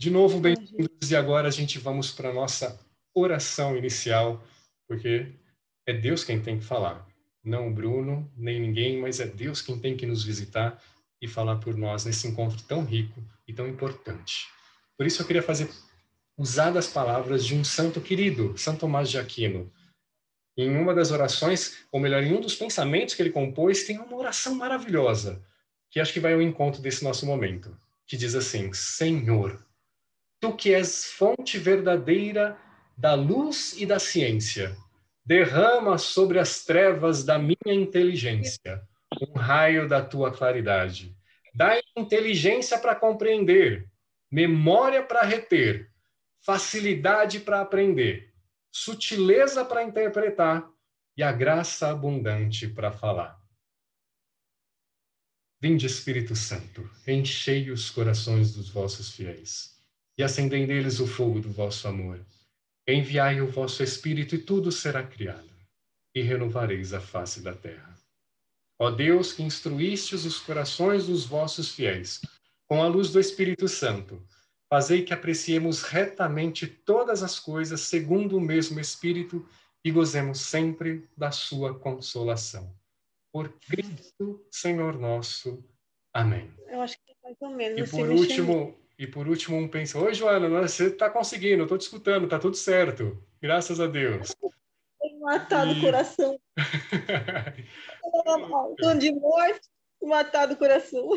De novo, Imagina. bem-vindos. E agora a gente vamos para a nossa oração inicial, porque é Deus quem tem que falar. Não o Bruno, nem ninguém, mas é Deus quem tem que nos visitar e falar por nós nesse encontro tão rico e tão importante. Por isso eu queria usar das palavras de um santo querido, São Tomás de Aquino. Em uma das orações, ou melhor, em um dos pensamentos que ele compôs, tem uma oração maravilhosa, que acho que vai ao encontro desse nosso momento, que diz assim: Senhor, tu que és fonte verdadeira da luz e da ciência, derrama sobre as trevas da minha inteligência um raio da tua claridade. Dá inteligência para compreender, memória para reter, facilidade para aprender, sutileza para interpretar e a graça abundante para falar. Vinde, Espírito Santo, enchei os corações dos vossos fiéis e acendei neles o fogo do vosso amor. Enviai o vosso Espírito e tudo será criado, e renovareis a face da terra. Ó Deus, que instruístes os corações dos vossos fiéis, com a luz do Espírito Santo, fazei que apreciemos retamente todas as coisas segundo o mesmo Espírito e gozemos sempre da sua consolação. Por Cristo, Senhor nosso. Amém. Eu acho que é mais ou menos E assim, por mexendo. último, um pensa: oi, Joana, você está conseguindo, eu estou te escutando, está tudo certo. Graças a Deus. Tem matado o E... coração. Tom de morte, matado o coração.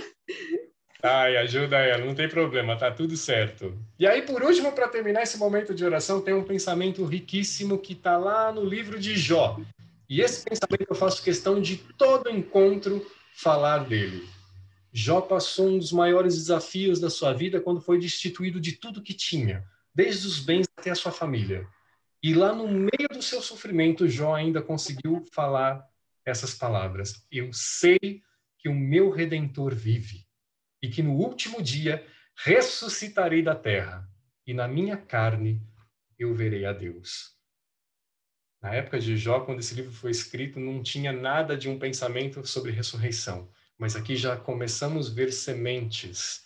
Ai, ajuda ela, não tem problema, tá tudo certo. E aí, por último, para terminar esse momento de oração, tem um pensamento riquíssimo que está lá no livro de Jó. E esse pensamento eu faço questão de todo encontro falar dele. Jó passou um dos maiores desafios da sua vida quando foi destituído de tudo que tinha, desde os bens até a sua família. E lá no meio do seu sofrimento, Jó ainda conseguiu falar essas palavras: Eu sei que o meu Redentor vive e que no último dia ressuscitarei da terra e na minha carne eu verei a Deus. Na época de Jó, quando esse livro foi escrito, não tinha nada de um pensamento sobre ressurreição. Mas aqui já começamos a ver sementes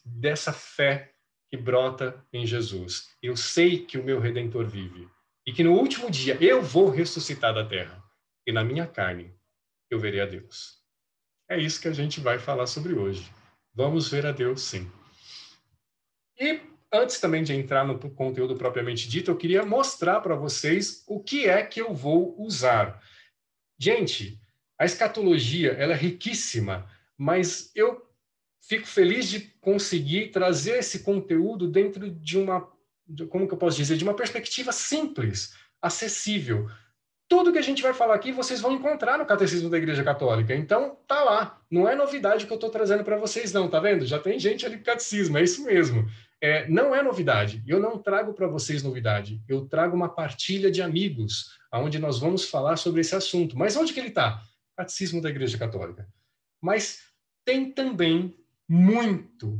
dessa fé que brota em Jesus. Eu sei que o meu Redentor vive e que no último dia eu vou ressuscitar da terra e na minha carne eu verei a Deus. É isso que a gente vai falar sobre hoje. Vamos ver a Deus, sim. E antes também de entrar no conteúdo propriamente dito, eu queria mostrar para vocês o que é que eu vou usar. Gente, a escatologia, ela é riquíssima, mas eu fico feliz de conseguir trazer esse conteúdo dentro de como que eu posso dizer, de uma perspectiva simples, acessível. Tudo que a gente vai falar aqui, vocês vão encontrar no Catecismo da Igreja Católica. Então, tá lá. Não é novidade que eu estou trazendo para vocês, não, tá vendo? Já tem gente ali com Catecismo, é isso mesmo. Não é novidade. Eu não trago para vocês novidade. Eu trago uma partilha de amigos, onde nós vamos falar sobre esse assunto. Mas onde que ele está? Catecismo da Igreja Católica. Mas tem também muito,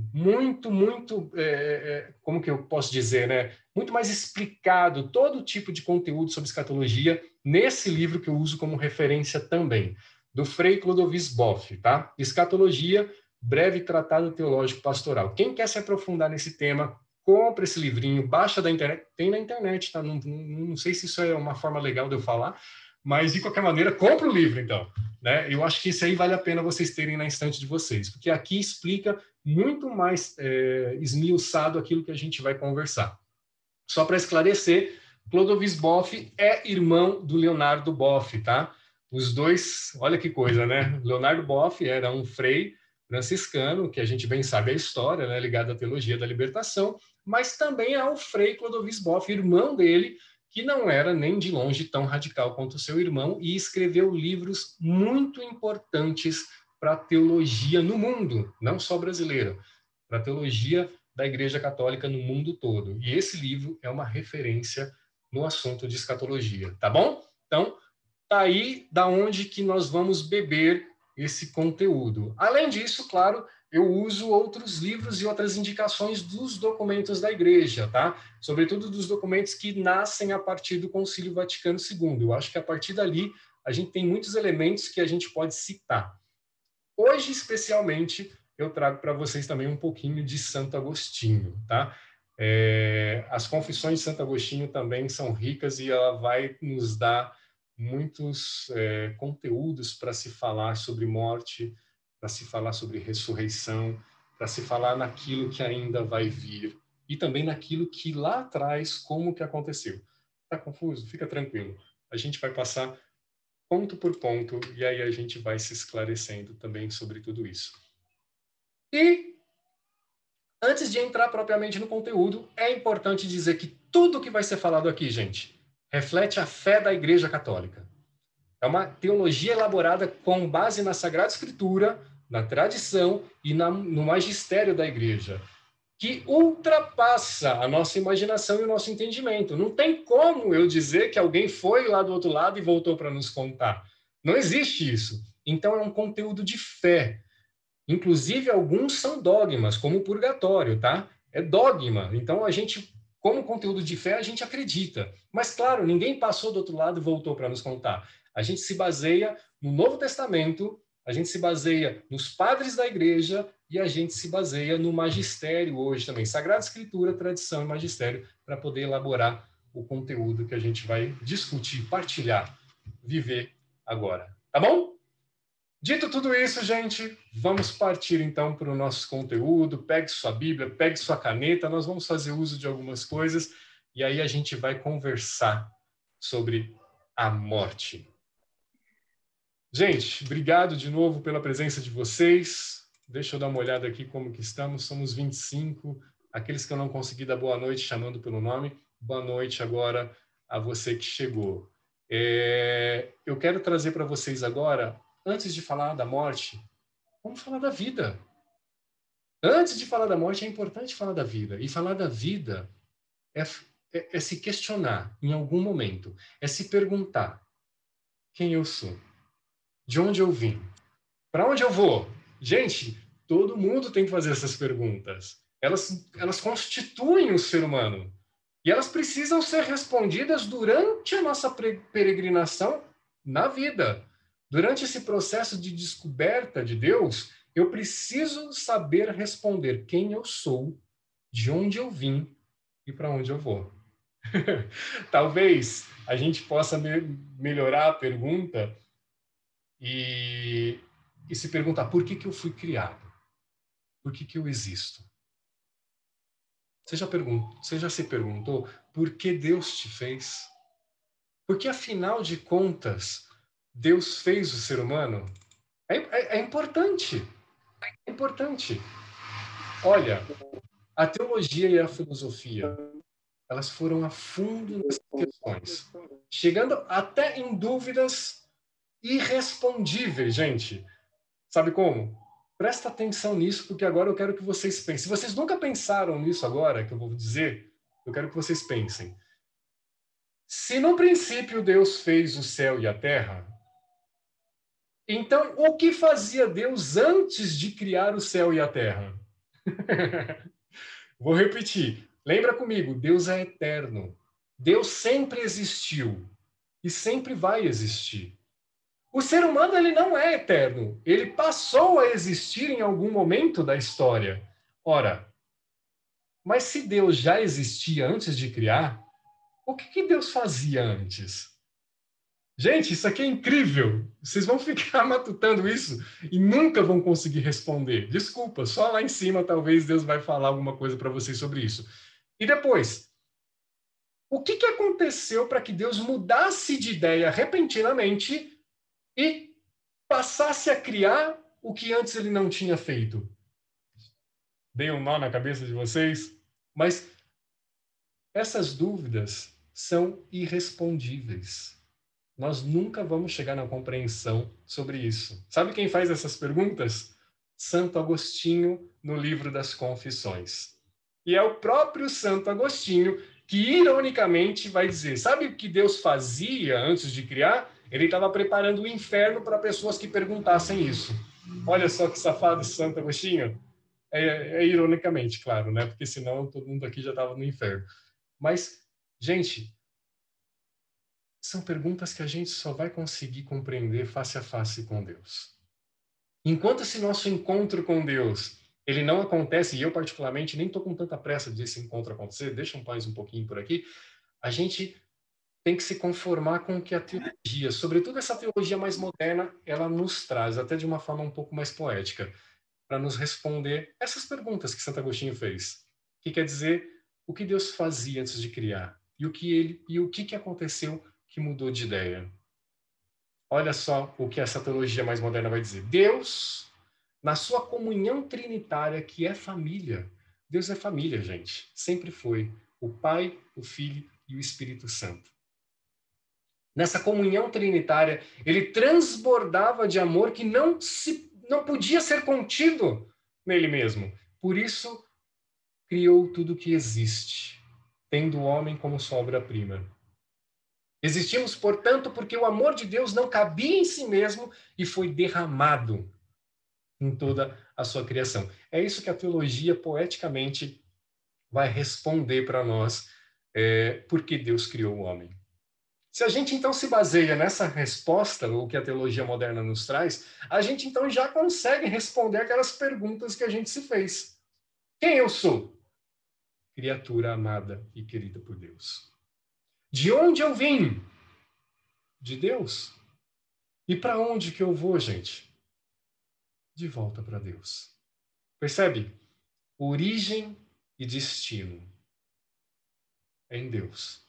como que eu posso dizer, né? Muito mais explicado todo tipo de conteúdo sobre escatologia nesse livro que eu uso como referência também, do Frei Clodovis Boff, tá? Escatologia, breve tratado teológico pastoral. Quem quer se aprofundar nesse tema, compra esse livrinho, baixa da internet, tem na internet, tá? Não sei se isso é uma forma legal de eu falar, mas de qualquer maneira, compra o livro, então. Né? Eu acho que isso aí vale a pena vocês terem na estante de vocês, porque aqui explica muito mais esmiuçado aquilo que a gente vai conversar. Só para esclarecer, Clodovis Boff é irmão do Leonardo Boff, tá? Os dois, olha que coisa, né? Leonardo Boff era um frei franciscano, que a gente bem sabe a história, né? Ligado à teologia da libertação, mas também é o frei Clodovis Boff, irmão dele, que não era nem de longe tão radical quanto o seu irmão, e escreveu livros muito importantes para a teologia no mundo, não só brasileira, para a teologia da Igreja Católica no mundo todo. E esse livro é uma referência no assunto de escatologia, tá bom? Então, tá aí da onde que nós vamos beber esse conteúdo. Além disso, claro, eu uso outros livros e outras indicações dos documentos da Igreja, tá? Sobretudo dos documentos que nascem a partir do Concílio Vaticano II. Eu acho que a partir dali a gente tem muitos elementos que a gente pode citar. Hoje, especialmente, eu trago para vocês também um pouquinho de Santo Agostinho, tá? As Confissões de Santo Agostinho também são ricas e ela vai nos dar muitos conteúdos para se falar sobre morte, para se falar sobre ressurreição, para se falar naquilo que ainda vai vir e também naquilo que lá atrás, como que aconteceu. Tá confuso? Fica tranquilo. A gente vai passar ponto por ponto e aí a gente vai se esclarecendo também sobre tudo isso. E antes de entrar propriamente no conteúdo, é importante dizer que tudo que vai ser falado aqui, gente, reflete a fé da Igreja Católica. É uma teologia elaborada com base na Sagrada Escritura, na tradição e no magistério da Igreja, que ultrapassa a nossa imaginação e o nosso entendimento. Não tem como eu dizer que alguém foi lá do outro lado e voltou para nos contar. Não existe isso. Então, é um conteúdo de fé. Inclusive, alguns são dogmas, como o purgatório, tá? É dogma. Então, a gente, como conteúdo de fé, a gente acredita. Mas, claro, ninguém passou do outro lado e voltou para nos contar. A gente se baseia no Novo Testamento, a gente se baseia nos padres da igreja e a gente se baseia no magistério hoje também. Sagrada Escritura, tradição e magistério, para poder elaborar o conteúdo que a gente vai discutir, partilhar, viver agora. Tá bom? Dito tudo isso, gente, vamos partir então para o nosso conteúdo. Pegue sua Bíblia, pegue sua caneta, nós vamos fazer uso de algumas coisas e aí a gente vai conversar sobre a morte. Gente, obrigado de novo pela presença de vocês. Deixa eu dar uma olhada aqui como que estamos. Somos 25. Aqueles que eu não consegui dar boa noite chamando pelo nome, boa noite agora a você que chegou. Eu quero trazer para vocês agora, antes de falar da morte, vamos falar da vida. Antes de falar da morte, é importante falar da vida. E falar da vida é se questionar em algum momento. É se perguntar quem eu sou. De onde eu vim? Para onde eu vou? Gente, todo mundo tem que fazer essas perguntas. Elas constituem o ser humano. E elas precisam ser respondidas durante a nossa peregrinação na vida. Durante esse processo de descoberta de Deus, eu preciso saber responder quem eu sou, de onde eu vim e para onde eu vou. Talvez a gente possa melhorar a pergunta e se perguntar por que eu fui criado? Por que eu existo? Você já se perguntou por que Deus te fez? Porque, afinal de contas, Deus fez o ser humano? É importante. É importante. Olha, a teologia e a filosofia, elas foram a fundo nessas questões, chegando até em dúvidas irrespondíveis, gente. Sabe como? Presta atenção nisso, porque agora eu quero que vocês pensem. Se vocês nunca pensaram nisso agora, que eu vou dizer, eu quero que vocês pensem. Se no princípio Deus fez o céu e a terra, então o que fazia Deus antes de criar o céu e a terra? Vou repetir. Lembra comigo, Deus é eterno. Deus sempre existiu e sempre vai existir. O ser humano ele não é eterno. Ele passou a existir em algum momento da história. Ora, mas se Deus já existia antes de criar, o que Deus fazia antes? Gente, isso aqui é incrível. Vocês vão ficar matutando isso e nunca vão conseguir responder. Desculpa, só lá em cima talvez Deus vai falar alguma coisa para vocês sobre isso. E depois, o que aconteceu para que Deus mudasse de ideia repentinamente e passasse a criar o que antes ele não tinha feito? Dei um nó na cabeça de vocês? Mas essas dúvidas são irrespondíveis. Nós nunca vamos chegar na compreensão sobre isso. Sabe quem faz essas perguntas? Santo Agostinho, no livro das Confissões. E é o próprio Santo Agostinho que, ironicamente, vai dizer: sabe o que Deus fazia antes de criar? Ele estava preparando o inferno para pessoas que perguntassem isso. Olha só que safado esse Santo Agostinho. Ironicamente, claro, né? Porque senão todo mundo aqui já estava no inferno. Mas, gente, são perguntas que a gente só vai conseguir compreender face a face com Deus. Enquanto esse nosso encontro com Deus, ele não acontece, e eu particularmente nem estou com tanta pressa desse encontro acontecer, deixa mais um pouquinho por aqui, a gente tem que se conformar com o que a teologia, sobretudo essa teologia mais moderna, ela nos traz, até de uma forma um pouco mais poética, para nos responder essas perguntas que Santo Agostinho fez. Que quer dizer, o que Deus fazia antes de criar? E o que aconteceu que mudou de ideia? Olha só o que essa teologia mais moderna vai dizer. Deus, na sua comunhão trinitária, que é família. Deus é família, gente. Sempre foi. O Pai, o Filho e o Espírito Santo. Nessa comunhão trinitária, ele transbordava de amor que não podia ser contido nele mesmo. Por isso, criou tudo que existe, tendo o homem como sua obra-prima. Existimos, portanto, porque o amor de Deus não cabia em si mesmo e foi derramado em toda a sua criação. É isso que a teologia, poeticamente, vai responder para nós, porque Deus criou o homem. Se a gente, então, se baseia nessa resposta, o que a teologia moderna nos traz, a gente, então, já consegue responder aquelas perguntas que a gente se fez. Quem eu sou? Criatura amada e querida por Deus. De onde eu vim? De Deus. E para onde que eu vou, gente? De volta para Deus. Percebe? Origem e destino é em Deus.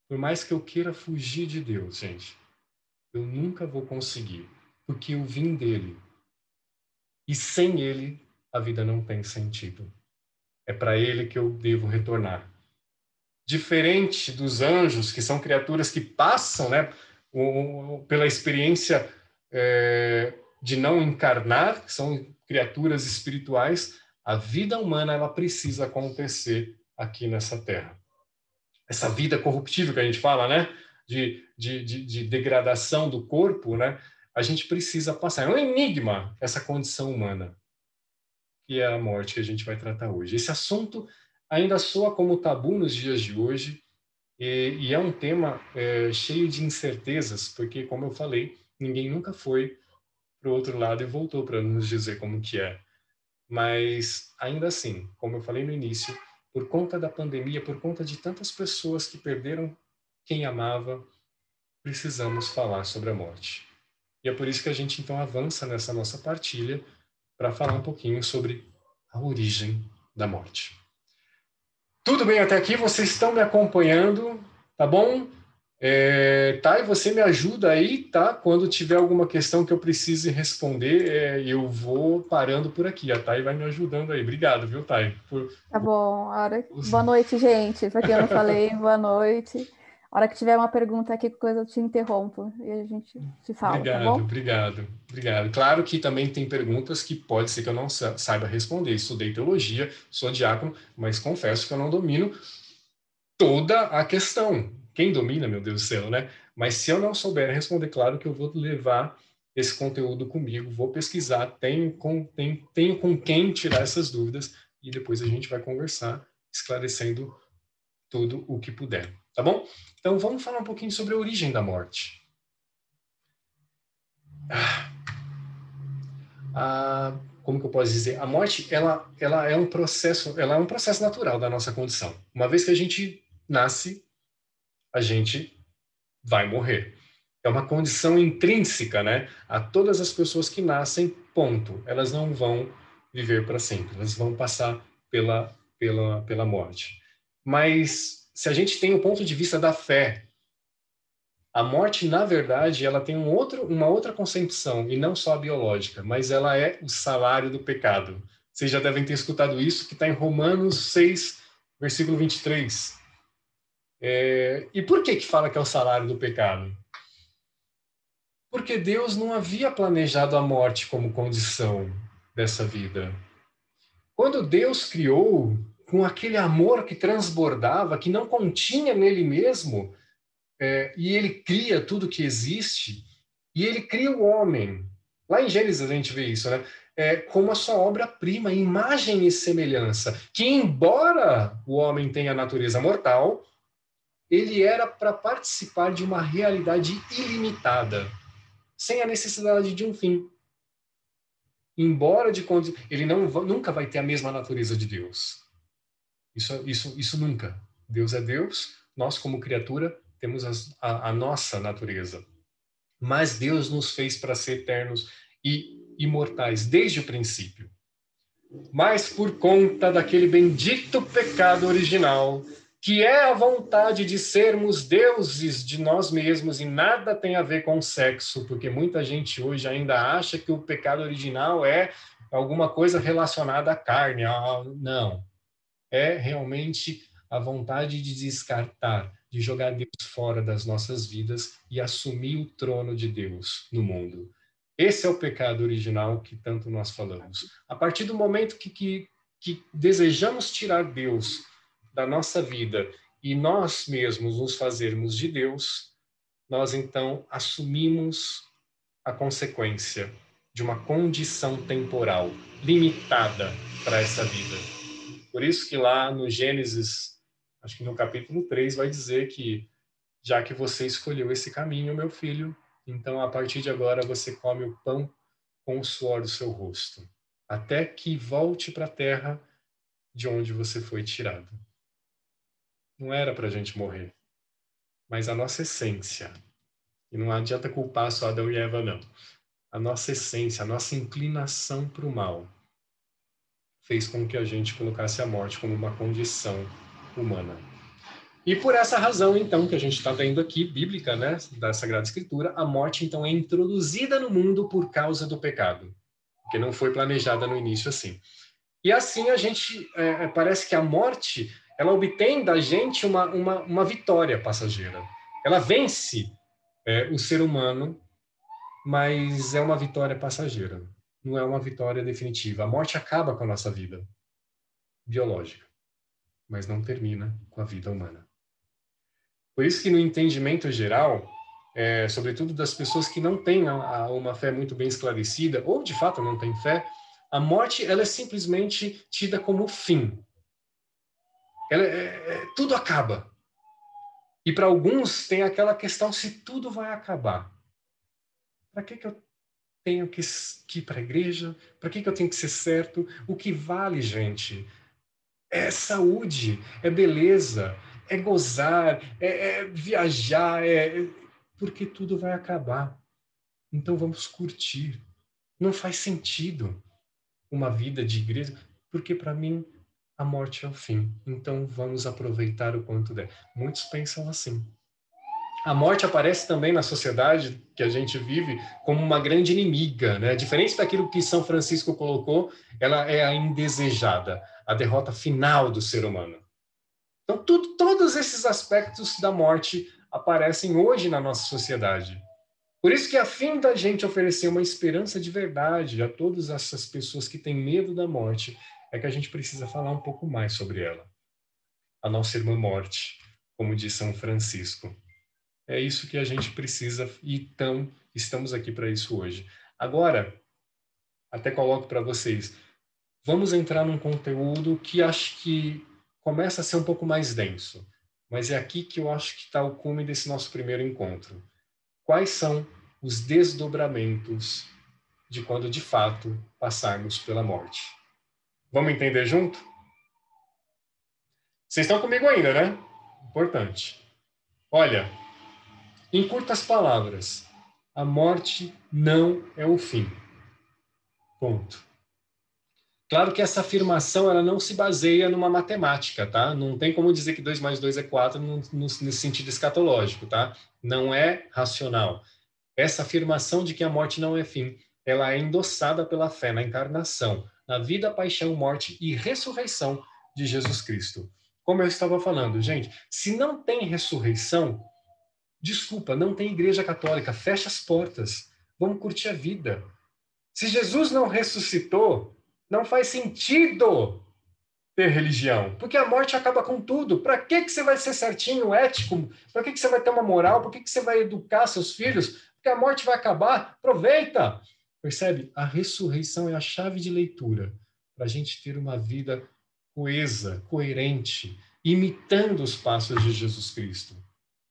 Por mais que eu queira fugir de Deus, gente, eu nunca vou conseguir, porque eu vim dele. E sem ele, a vida não tem sentido. É para ele que eu devo retornar. Diferente dos anjos, que são criaturas que passam, né, pela experiência de não encarnar, que são criaturas espirituais, a vida humana ela precisa acontecer aqui nessa terra. Essa vida corruptível que a gente fala, né, de degradação do corpo, né, a gente precisa passar. É um enigma essa condição humana, que é a morte que a gente vai tratar hoje. Esse assunto ainda soa como tabu nos dias de hoje, e é um tema cheio de incertezas, porque, como eu falei, ninguém nunca foi para o outro lado e voltou para nos dizer como que é. Mas, ainda assim, como eu falei no início, por conta da pandemia, por conta de tantas pessoas que perderam quem amava, precisamos falar sobre a morte. E é por isso que a gente, então, avança nessa nossa partilha para falar um pouquinho sobre a origem da morte. Tudo bem até aqui? Vocês estão me acompanhando, tá bom? Tá, e você me ajuda aí, tá? Quando tiver alguma questão que eu precise responder, eu vou parando por aqui. A Thay vai me ajudando aí. Obrigado, viu, Thay? Tá bom. Boa noite, gente. Para quem eu não falei, boa noite. A hora que tiver uma pergunta aqui, coisa eu te interrompo e a gente se fala, tá Obrigado, bom? obrigado, obrigado. Claro que também tem perguntas que pode ser que eu não saiba responder. Estudei teologia, sou diácono, mas confesso que eu não domino toda a questão. Quem domina, meu Deus do céu, né? Mas se eu não souber responder, claro que eu vou levar esse conteúdo comigo, vou pesquisar, tenho com quem tirar essas dúvidas e depois a gente vai conversar, esclarecendo tudo o que puder, tá bom? Então vamos falar um pouquinho sobre a origem da morte. Como que eu posso dizer? A morte, ela é um processo natural da nossa condição. Uma vez que a gente nasce, a gente vai morrer. É uma condição intrínseca, né? A todas as pessoas que nascem, ponto. Elas não vão viver para sempre, elas vão passar pela morte. Mas se a gente tem o ponto de vista da fé, a morte, na verdade, ela tem uma outra concepção, e não só a biológica, mas ela é o salário do pecado. Vocês já devem ter escutado isso, que está em Romanos 6, versículo 23. E por que fala que é o salário do pecado? Porque Deus não havia planejado a morte como condição dessa vida. Quando Deus criou, com aquele amor que transbordava, que não continha nele mesmo, e ele cria tudo que existe, e ele cria o homem. Lá em Gênesis a gente vê isso, né? Como a sua obra-prima, imagem e semelhança, que embora o homem tenha natureza mortal, ele era para participar de uma realidade ilimitada, sem a necessidade de um fim. embora ele nunca vai ter a mesma natureza de Deus. Isso nunca. Deus é Deus, nós como criatura temos a nossa natureza. Mas Deus nos fez para ser eternos e imortais desde o princípio. Mas por conta daquele bendito pecado original, que é a vontade de sermos deuses de nós mesmos, e nada tem a ver com sexo, porque muita gente hoje ainda acha que o pecado original é alguma coisa relacionada à carne. Não. É realmente a vontade de descartar, de jogar Deus fora das nossas vidas e assumir o trono de Deus no mundo. Esse é o pecado original que tanto nós falamos. A partir do momento que desejamos tirar Deus da nossa vida e nós mesmos nos fazermos de Deus, nós então assumimos a consequência de uma condição temporal limitada para essa vida. Por isso que lá no Gênesis, acho que no capítulo 3, vai dizer que já que você escolheu esse caminho, meu filho, então a partir de agora você come o pão com o suor do seu rosto, até que volte para a terra de onde você foi tirado. Não era para a gente morrer, mas a nossa essência, e não adianta culpar só Adão e Eva, não. A nossa essência, a nossa inclinação para o mal, fez com que a gente colocasse a morte como uma condição humana. E por essa razão, então, que a gente está vendo aqui, bíblica, né, da Sagrada Escritura, a morte, então, é introduzida no mundo por causa do pecado, porque não foi planejada no início assim. E assim a gente, parece que a morte, ela obtém da gente uma vitória passageira. Ela vence o ser humano, mas é uma vitória passageira. Não é uma vitória definitiva. A morte acaba com a nossa vida biológica, mas não termina com a vida humana. Por isso que no entendimento geral, sobretudo das pessoas que não têm uma fé muito bem esclarecida, ou de fato não têm fé, a morte ela é simplesmente tida como fim. Tudo acaba. E para alguns tem aquela questão se tudo vai acabar. Para que eu tenho que ir para a igreja? Para que eu tenho que ser certo? O que vale, gente, é saúde, é beleza, é gozar, é viajar, porque tudo vai acabar. Então vamos curtir. Não faz sentido uma vida de igreja, porque para mim a morte é o fim. Então vamos aproveitar o quanto der. Muitos pensam assim. A morte aparece também na sociedade que a gente vive como uma grande inimiga, né? Diferente daquilo que São Francisco colocou, ela é a indesejada, a derrota final do ser humano. Então, todos esses aspectos da morte aparecem hoje na nossa sociedade. Por isso que, a fim da gente oferecer uma esperança de verdade a todas essas pessoas que têm medo da morte, é que a gente precisa falar um pouco mais sobre ela. A nossa irmã morte, como diz São Francisco. É isso que a gente precisa e então estamos aqui para isso hoje. Agora, até coloco para vocês, vamos entrar num conteúdo que acho que começa a ser um pouco mais denso, mas é aqui que eu acho que está o cume desse nosso primeiro encontro. Quais são os desdobramentos de quando, de fato, passarmos pela morte? Vamos entender junto? Vocês estão comigo ainda, né? Importante. Olha, em curtas palavras, a morte não é o fim. Ponto. Claro que essa afirmação ela não se baseia numa matemática, tá? Não tem como dizer que 2 mais 2 é 4 nesse sentido escatológico, tá? Não é racional. Essa afirmação de que a morte não é fim, ela é endossada pela fé na encarnação, na vida, paixão, morte e ressurreição de Jesus Cristo. Como eu estava falando, gente, se não tem ressurreição, desculpa, não tem igreja católica, fecha as portas, vamos curtir a vida. Se Jesus não ressuscitou, não faz sentido ter religião, porque a morte acaba com tudo. Para que você vai ser certinho, ético? Para que você vai ter uma moral? Por que você vai educar seus filhos? Porque a morte vai acabar. Aproveita! Percebe? A ressurreição é a chave de leitura para a gente ter uma vida coesa, coerente, imitando os passos de Jesus Cristo.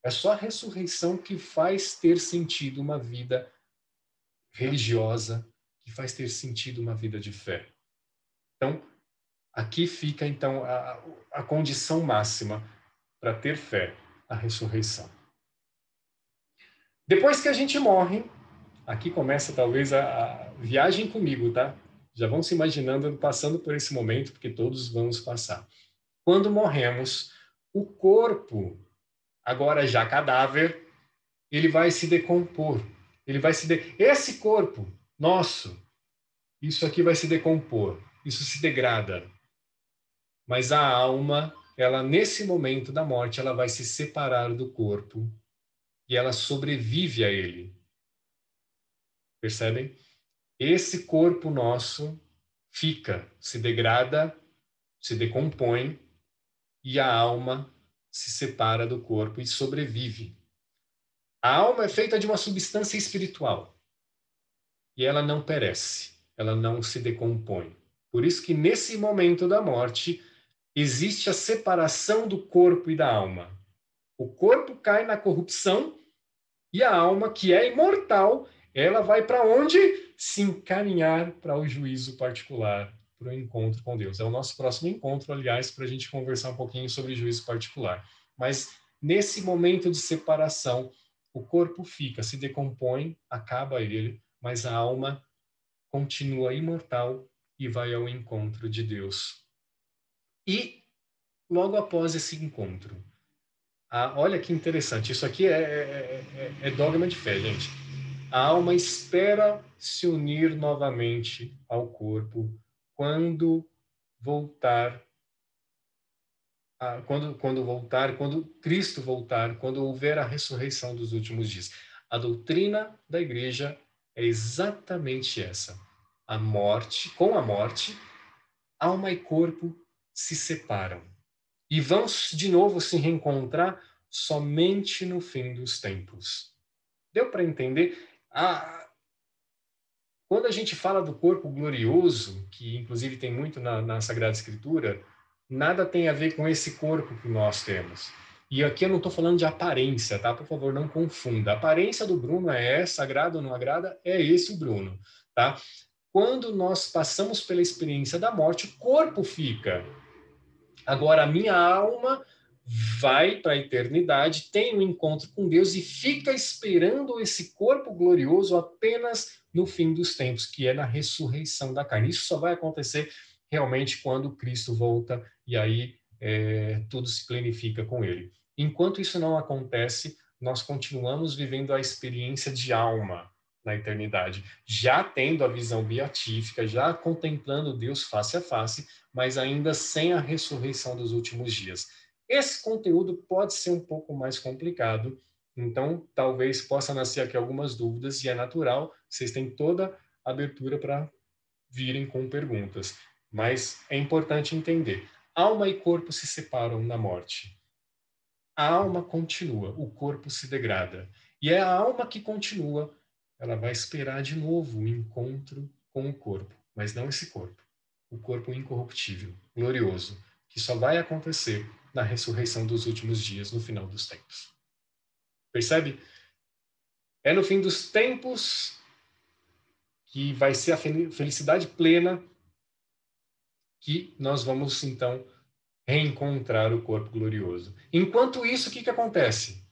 É só a ressurreição que faz ter sentido uma vida religiosa, que faz ter sentido uma vida de fé. Então, aqui fica, então, a condição máxima para ter fé, a ressurreição. Depois que a gente morre, aqui começa talvez a viagem comigo, tá? Já vão se imaginando passando por esse momento, porque todos vamos passar. Quando morremos, o corpo, agora já cadáver, ele vai se decompor. Esse corpo nosso, isso aqui vai se decompor, isso se degrada. Mas a alma, ela nesse momento da morte, ela vai se separar do corpo e ela sobrevive a ele. Percebem? Esse corpo nosso fica, se degrada, se decompõe e a alma se separa do corpo e sobrevive. A alma é feita de uma substância espiritual e ela não perece, ela não se decompõe. Por isso que nesse momento da morte existe a separação do corpo e da alma. O corpo cai na corrupção e a alma, que é imortal, ela vai para onde? Se encaminhar para o juízo particular, para o encontro com Deus. É o nosso próximo encontro, aliás, para a gente conversar um pouquinho sobre juízo particular. Mas nesse momento de separação, o corpo fica, se decompõe, acaba ele, mas a alma continua imortal e vai ao encontro de Deus. E logo após esse encontro, olha que interessante, isso aqui é dogma de fé, gente. A alma espera se unir novamente ao corpo quando voltar, quando Cristo voltar, quando houver a ressurreição dos últimos dias. A doutrina da igreja é exatamente essa. A morte, com a morte, alma e corpo se separam e vão de novo se reencontrar somente no fim dos tempos. Deu para entender? Quando a gente fala do corpo glorioso, que inclusive tem muito na Sagrada Escritura, nada tem a ver com esse corpo que nós temos. E aqui eu não estou falando de aparência, tá? Por favor, não confunda. A aparência do Bruno é essa, agrada ou não agrada? É esse o Bruno, tá? Quando nós passamos pela experiência da morte, o corpo fica. Agora, a minha alma vai para a eternidade, tem um encontro com Deus e fica esperando esse corpo glorioso apenas no fim dos tempos, que é na ressurreição da carne. Isso só vai acontecer realmente quando Cristo volta e aí tudo se planifica com ele. Enquanto isso não acontece, nós continuamos vivendo a experiência de alma na eternidade, já tendo a visão beatífica, já contemplando Deus face a face, mas ainda sem a ressurreição dos últimos dias. Esse conteúdo pode ser um pouco mais complicado, então talvez possa nascer aqui algumas dúvidas, e é natural, vocês têm toda a abertura para virem com perguntas. Mas é importante entender, alma e corpo se separam na morte. A alma continua, o corpo se degrada. E é a alma que continua, ela vai esperar de novo o encontro com o corpo, mas não esse corpo. O corpo incorruptível, glorioso, que só vai acontecer na ressurreição dos últimos dias, no final dos tempos. Percebe? É no fim dos tempos que vai ser a felicidade plena que nós vamos, então, reencontrar o corpo glorioso. Enquanto isso, o que acontece?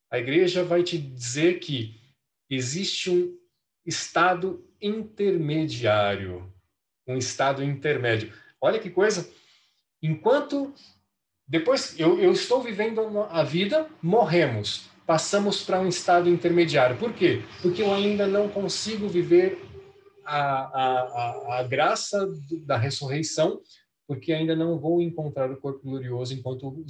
A igreja vai te dizer que existe um estado intermediário, um estado intermédio. Olha que coisa! Enquanto depois eu estou vivendo a vida, morremos, passamos para um estado intermediário. Por quê? Porque eu ainda não consigo viver a graça da ressurreição, porque ainda não vou encontrar o corpo glorioso enquanto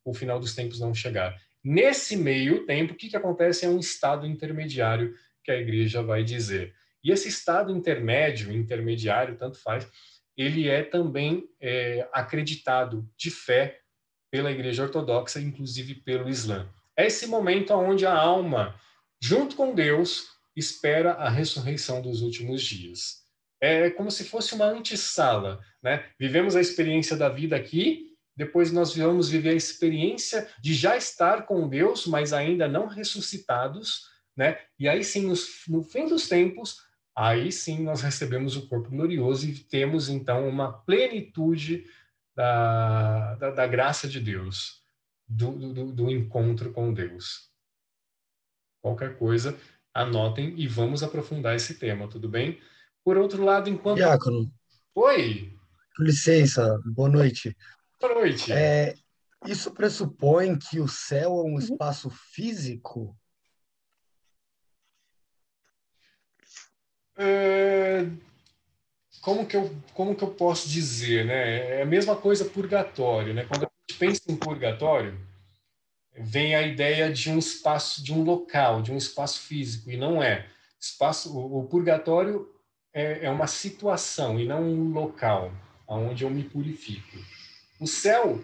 o final dos tempos não chegar. Nesse meio tempo, o que acontece é um estado intermediário que a igreja vai dizer. E esse estado intermediário, tanto faz, ele é também acreditado de fé pela Igreja Ortodoxa, inclusive pelo Islã. É esse momento onde a alma, junto com Deus, espera a ressurreição dos últimos dias. É como se fosse uma antessala, né? Vivemos a experiência da vida aqui, depois nós vamos viver a experiência de já estar com Deus, mas ainda não ressuscitados, né? E aí sim, no fim dos tempos, aí sim nós recebemos o corpo glorioso e temos, então, uma plenitude da graça de Deus, do encontro com Deus. Qualquer coisa, anotem e vamos aprofundar esse tema, tudo bem? Por outro lado, enquanto... Diácono, Oi, com licença, boa noite. boa noite. Isso pressupõe que o céu é um Uhum. espaço físico? Como que eu posso dizer, né? É a mesma coisa purgatório, né? Quando a gente pensa em purgatório, vem a ideia de um espaço, de um local, de um espaço físico, e não é. O purgatório é uma situação e não um local onde eu me purifico. O céu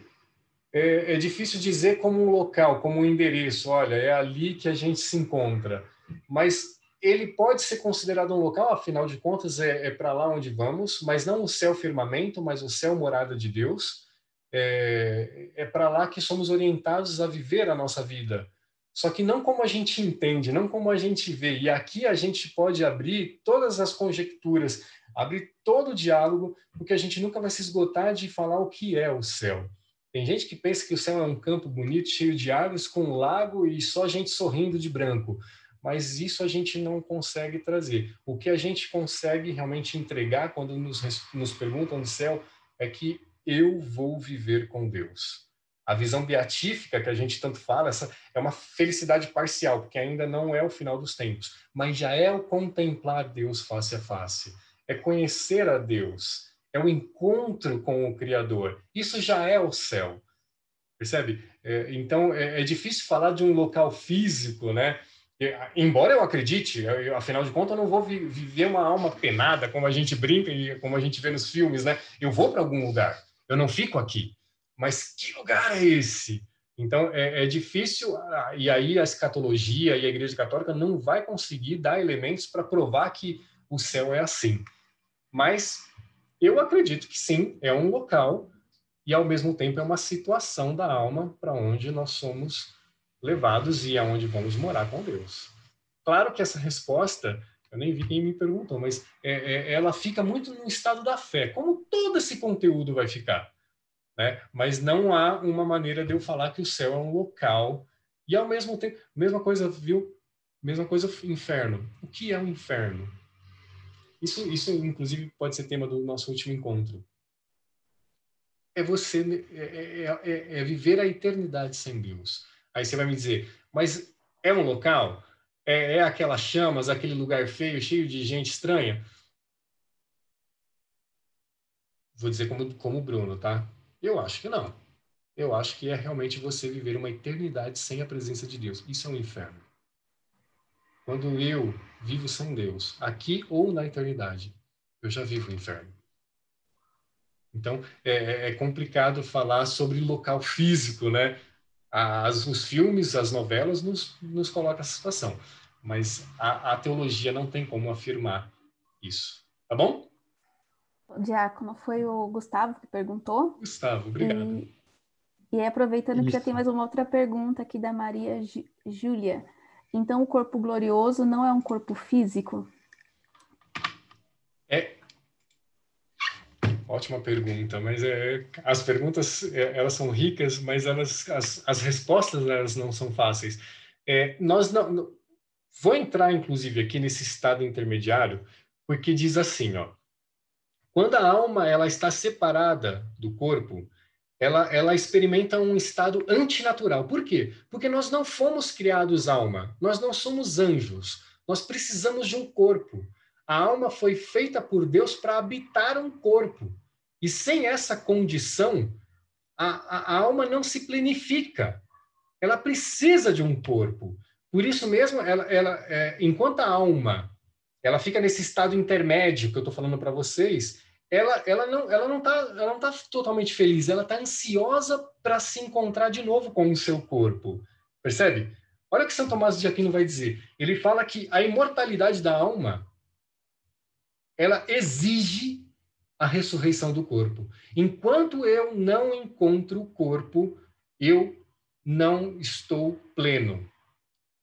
é difícil dizer como um local, como um endereço. Olha, é ali que a gente se encontra. Mas ele pode ser considerado um local, afinal de contas, é para lá onde vamos, mas não o céu firmamento, mas o céu morada de Deus. É para lá que somos orientados a viver a nossa vida. Só que não como a gente entende, não como a gente vê. E aqui a gente pode abrir todas as conjecturas, abrir todo o diálogo, porque a gente nunca vai se esgotar de falar o que é o céu. Tem gente que pensa que o céu é um campo bonito, cheio de árvores, com um lago e só gente sorrindo de branco. Mas isso a gente não consegue trazer. O que a gente consegue realmente entregar quando nos perguntam do céu é que eu vou viver com Deus. A visão beatífica que a gente tanto fala, essa é uma felicidade parcial, porque ainda não é o final dos tempos, mas já é o contemplar Deus face a face. É conhecer a Deus, é o encontro com o Criador. Isso já é o céu, percebe? Então, é difícil falar de um local físico, né? Embora eu acredite, afinal de contas, eu não vou viver uma alma penada, como a gente brinca e como a gente vê nos filmes, né? Eu vou para algum lugar, eu não fico aqui. Mas que lugar é esse? Então, é difícil, e aí a escatologia e a Igreja Católica não vai conseguir dar elementos para provar que o céu é assim. Mas eu acredito que sim, é um local e, ao mesmo tempo, é uma situação da alma para onde nós somos levados e aonde vamos morar com Deus. Claro que essa resposta, eu nem vi quem me perguntou, mas ela fica muito no estado da fé, como todo esse conteúdo vai ficar, né? Mas não há uma maneira de eu falar que o céu é um local e, ao mesmo tempo, mesma coisa, viu? Mesma coisa, inferno. O que é o inferno? Isso, inclusive, pode ser tema do nosso último encontro. É viver a eternidade sem Deus. Aí você vai me dizer, mas é um local? É aquelas chamas, aquele lugar feio, cheio de gente estranha? Vou dizer como o Bruno, tá? Eu acho que não. Eu acho que é realmente você viver uma eternidade sem a presença de Deus. Isso é um inferno. Quando eu vivo sem Deus, aqui ou na eternidade, eu já vivo o inferno. Então, é complicado falar sobre local físico, né? Os filmes, as novelas nos colocam essa situação, mas a teologia não tem como afirmar isso. Tá bom? Diácono, foi o Gustavo que perguntou. Gustavo, obrigado. E aproveitando que já Isso. tem mais uma outra pergunta aqui da Maria Júlia. Então, o corpo glorioso não é um corpo físico? Ótima pergunta, mas as perguntas elas são ricas, mas as respostas elas não são fáceis. Nós não, vou entrar inclusive aqui nesse estado intermediário, porque diz assim, ó, quando a alma ela está separada do corpo, ela experimenta um estado antinatural. Por quê? Porque nós não fomos criados alma, nós não somos anjos, nós precisamos de um corpo. A alma foi feita por Deus para habitar um corpo. E sem essa condição, a alma não se plenifica. Ela precisa de um corpo. Por isso mesmo, enquanto a alma ela fica nesse estado intermédio que eu estou falando para vocês, ela não tá totalmente feliz, ela está ansiosa para se encontrar de novo com o seu corpo. Percebe? Olha o que São Tomás de Aquino vai dizer. Ele fala que a imortalidade da alma ela exige a ressurreição do corpo. Enquanto eu não encontro o corpo, eu não estou pleno.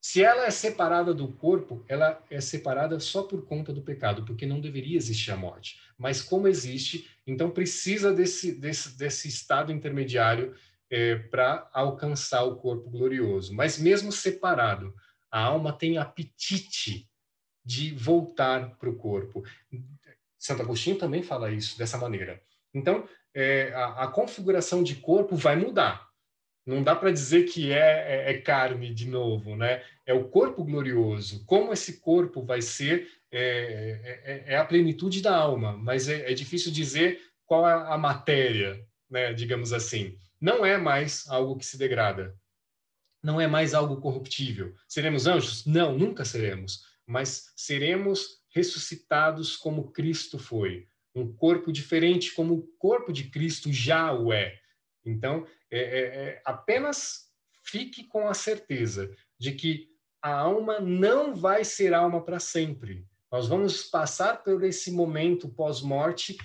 Se ela é separada do corpo, ela é separada só por conta do pecado, porque não deveria existir a morte. Mas como existe, então precisa desse estado intermediário para alcançar o corpo glorioso. Mas mesmo separado, a alma tem apetite de voltar para o corpo. Santo Agostinho também fala isso dessa maneira. Então, a configuração de corpo vai mudar. Não dá para dizer que é carne de novo, né? É o corpo glorioso. Como esse corpo vai ser é a plenitude da alma, mas é difícil dizer qual é a matéria, né? Digamos assim. Não é mais algo que se degrada. Não é mais algo corruptível. Seremos anjos? Não, nunca seremos. Mas seremos ressuscitados como Cristo foi. Um corpo diferente como o corpo de Cristo já o é. Então, apenas fique com a certeza de que a alma não vai ser alma para sempre. Nós vamos passar por esse momento pós-morte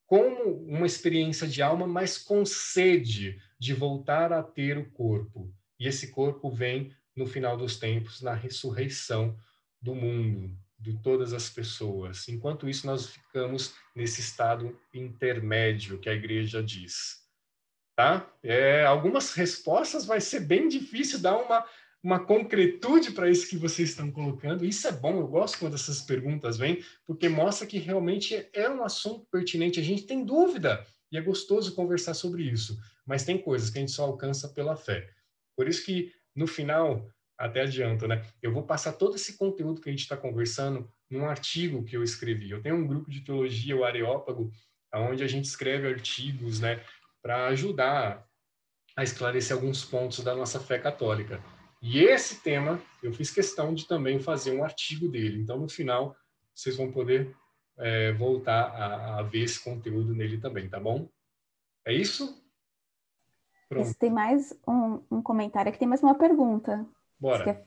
como uma experiência de alma, mas com sede de voltar a ter o corpo. E esse corpo vem no final dos tempos, na ressurreição do mundo, de todas as pessoas. Enquanto isso, nós ficamos nesse estado intermédio que a igreja diz. Tá? Algumas respostas vai ser bem difícil dar uma concretude para isso que vocês estão colocando. Isso é bom, eu gosto quando essas perguntas vêm, porque mostra que realmente é um assunto pertinente. A gente tem dúvida e é gostoso conversar sobre isso, mas tem coisas que a gente só alcança pela fé. Por isso que, no final, até adianto, né? Eu vou passar todo esse conteúdo que a gente está conversando num artigo que eu escrevi. Eu tenho um grupo de teologia, o Areópago, onde a gente escreve artigos, né, para ajudar a esclarecer alguns pontos da nossa fé católica. E esse tema, eu fiz questão de também fazer um artigo dele. Então, no final, vocês vão poder voltar a ver esse conteúdo nele também, tá bom? É isso? Pronto. Tem mais um comentário aqui, tem mais uma pergunta. Bora.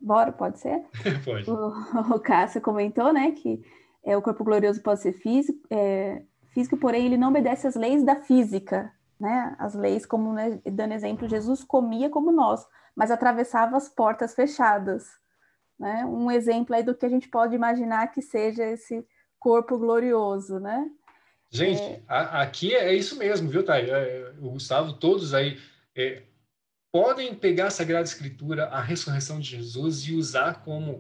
Bora, pode ser? Pode. O Cássio comentou, né, que o corpo glorioso pode ser físico, porém ele não obedece às leis da física, né? As leis, como, né, dando exemplo, Jesus comia como nós, mas atravessava as portas fechadas, né? Um exemplo aí do que a gente pode imaginar que seja esse corpo glorioso, né? Gente, aqui é isso mesmo, viu, Thay? O Gustavo, todos aí podem pegar a Sagrada Escritura, a ressurreição de Jesus, e usar como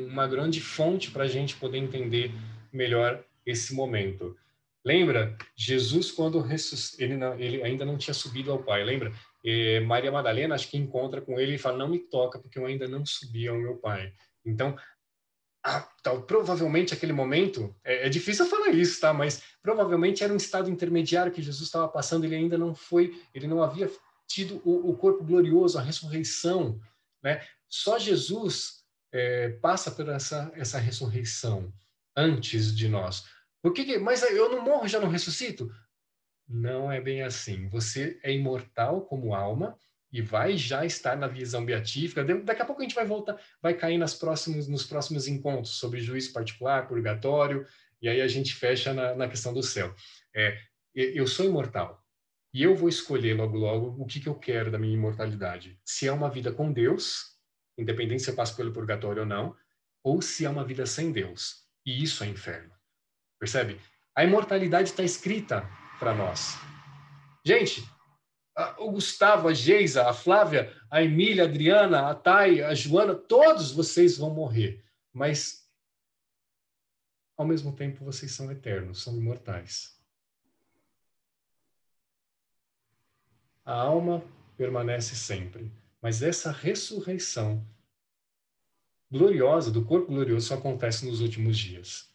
uma grande fonte para a gente poder entender melhor esse momento. Lembra? Jesus, quando ele ainda não tinha subido ao Pai, lembra? Maria Madalena, acho que encontra com ele e fala, não me toca, porque eu ainda não subi ao meu Pai. Então, provavelmente aquele momento, é difícil eu falar isso, tá? Mas provavelmente era um estado intermediário que Jesus estava passando, ele ainda não ele não havia tido o corpo glorioso, a ressurreição, né? Só Jesus passa por essa ressurreição antes de nós. Mas eu não morro, já não ressuscito? Não é bem assim. Você é imortal como alma e vai já estar na visão beatífica. Daqui a pouco a gente vai voltar, vai cair nos próximos encontros sobre juízo particular, purgatório, e aí a gente fecha na questão do céu. Eu sou imortal e eu vou escolher logo logo o que eu quero da minha imortalidade. Se é uma vida com Deus, independente se eu passo pelo purgatório ou não, ou se é uma vida sem Deus. E isso é inferno. Percebe? A imortalidade está escrita para nós. Gente, o Gustavo, a Geisa, a Flávia, a Emília, a Adriana, a Thay, a Joana, todos vocês vão morrer. Mas, ao mesmo tempo, vocês são eternos, são imortais. A alma permanece sempre. Mas essa ressurreição gloriosa, do corpo glorioso, só acontece nos últimos dias.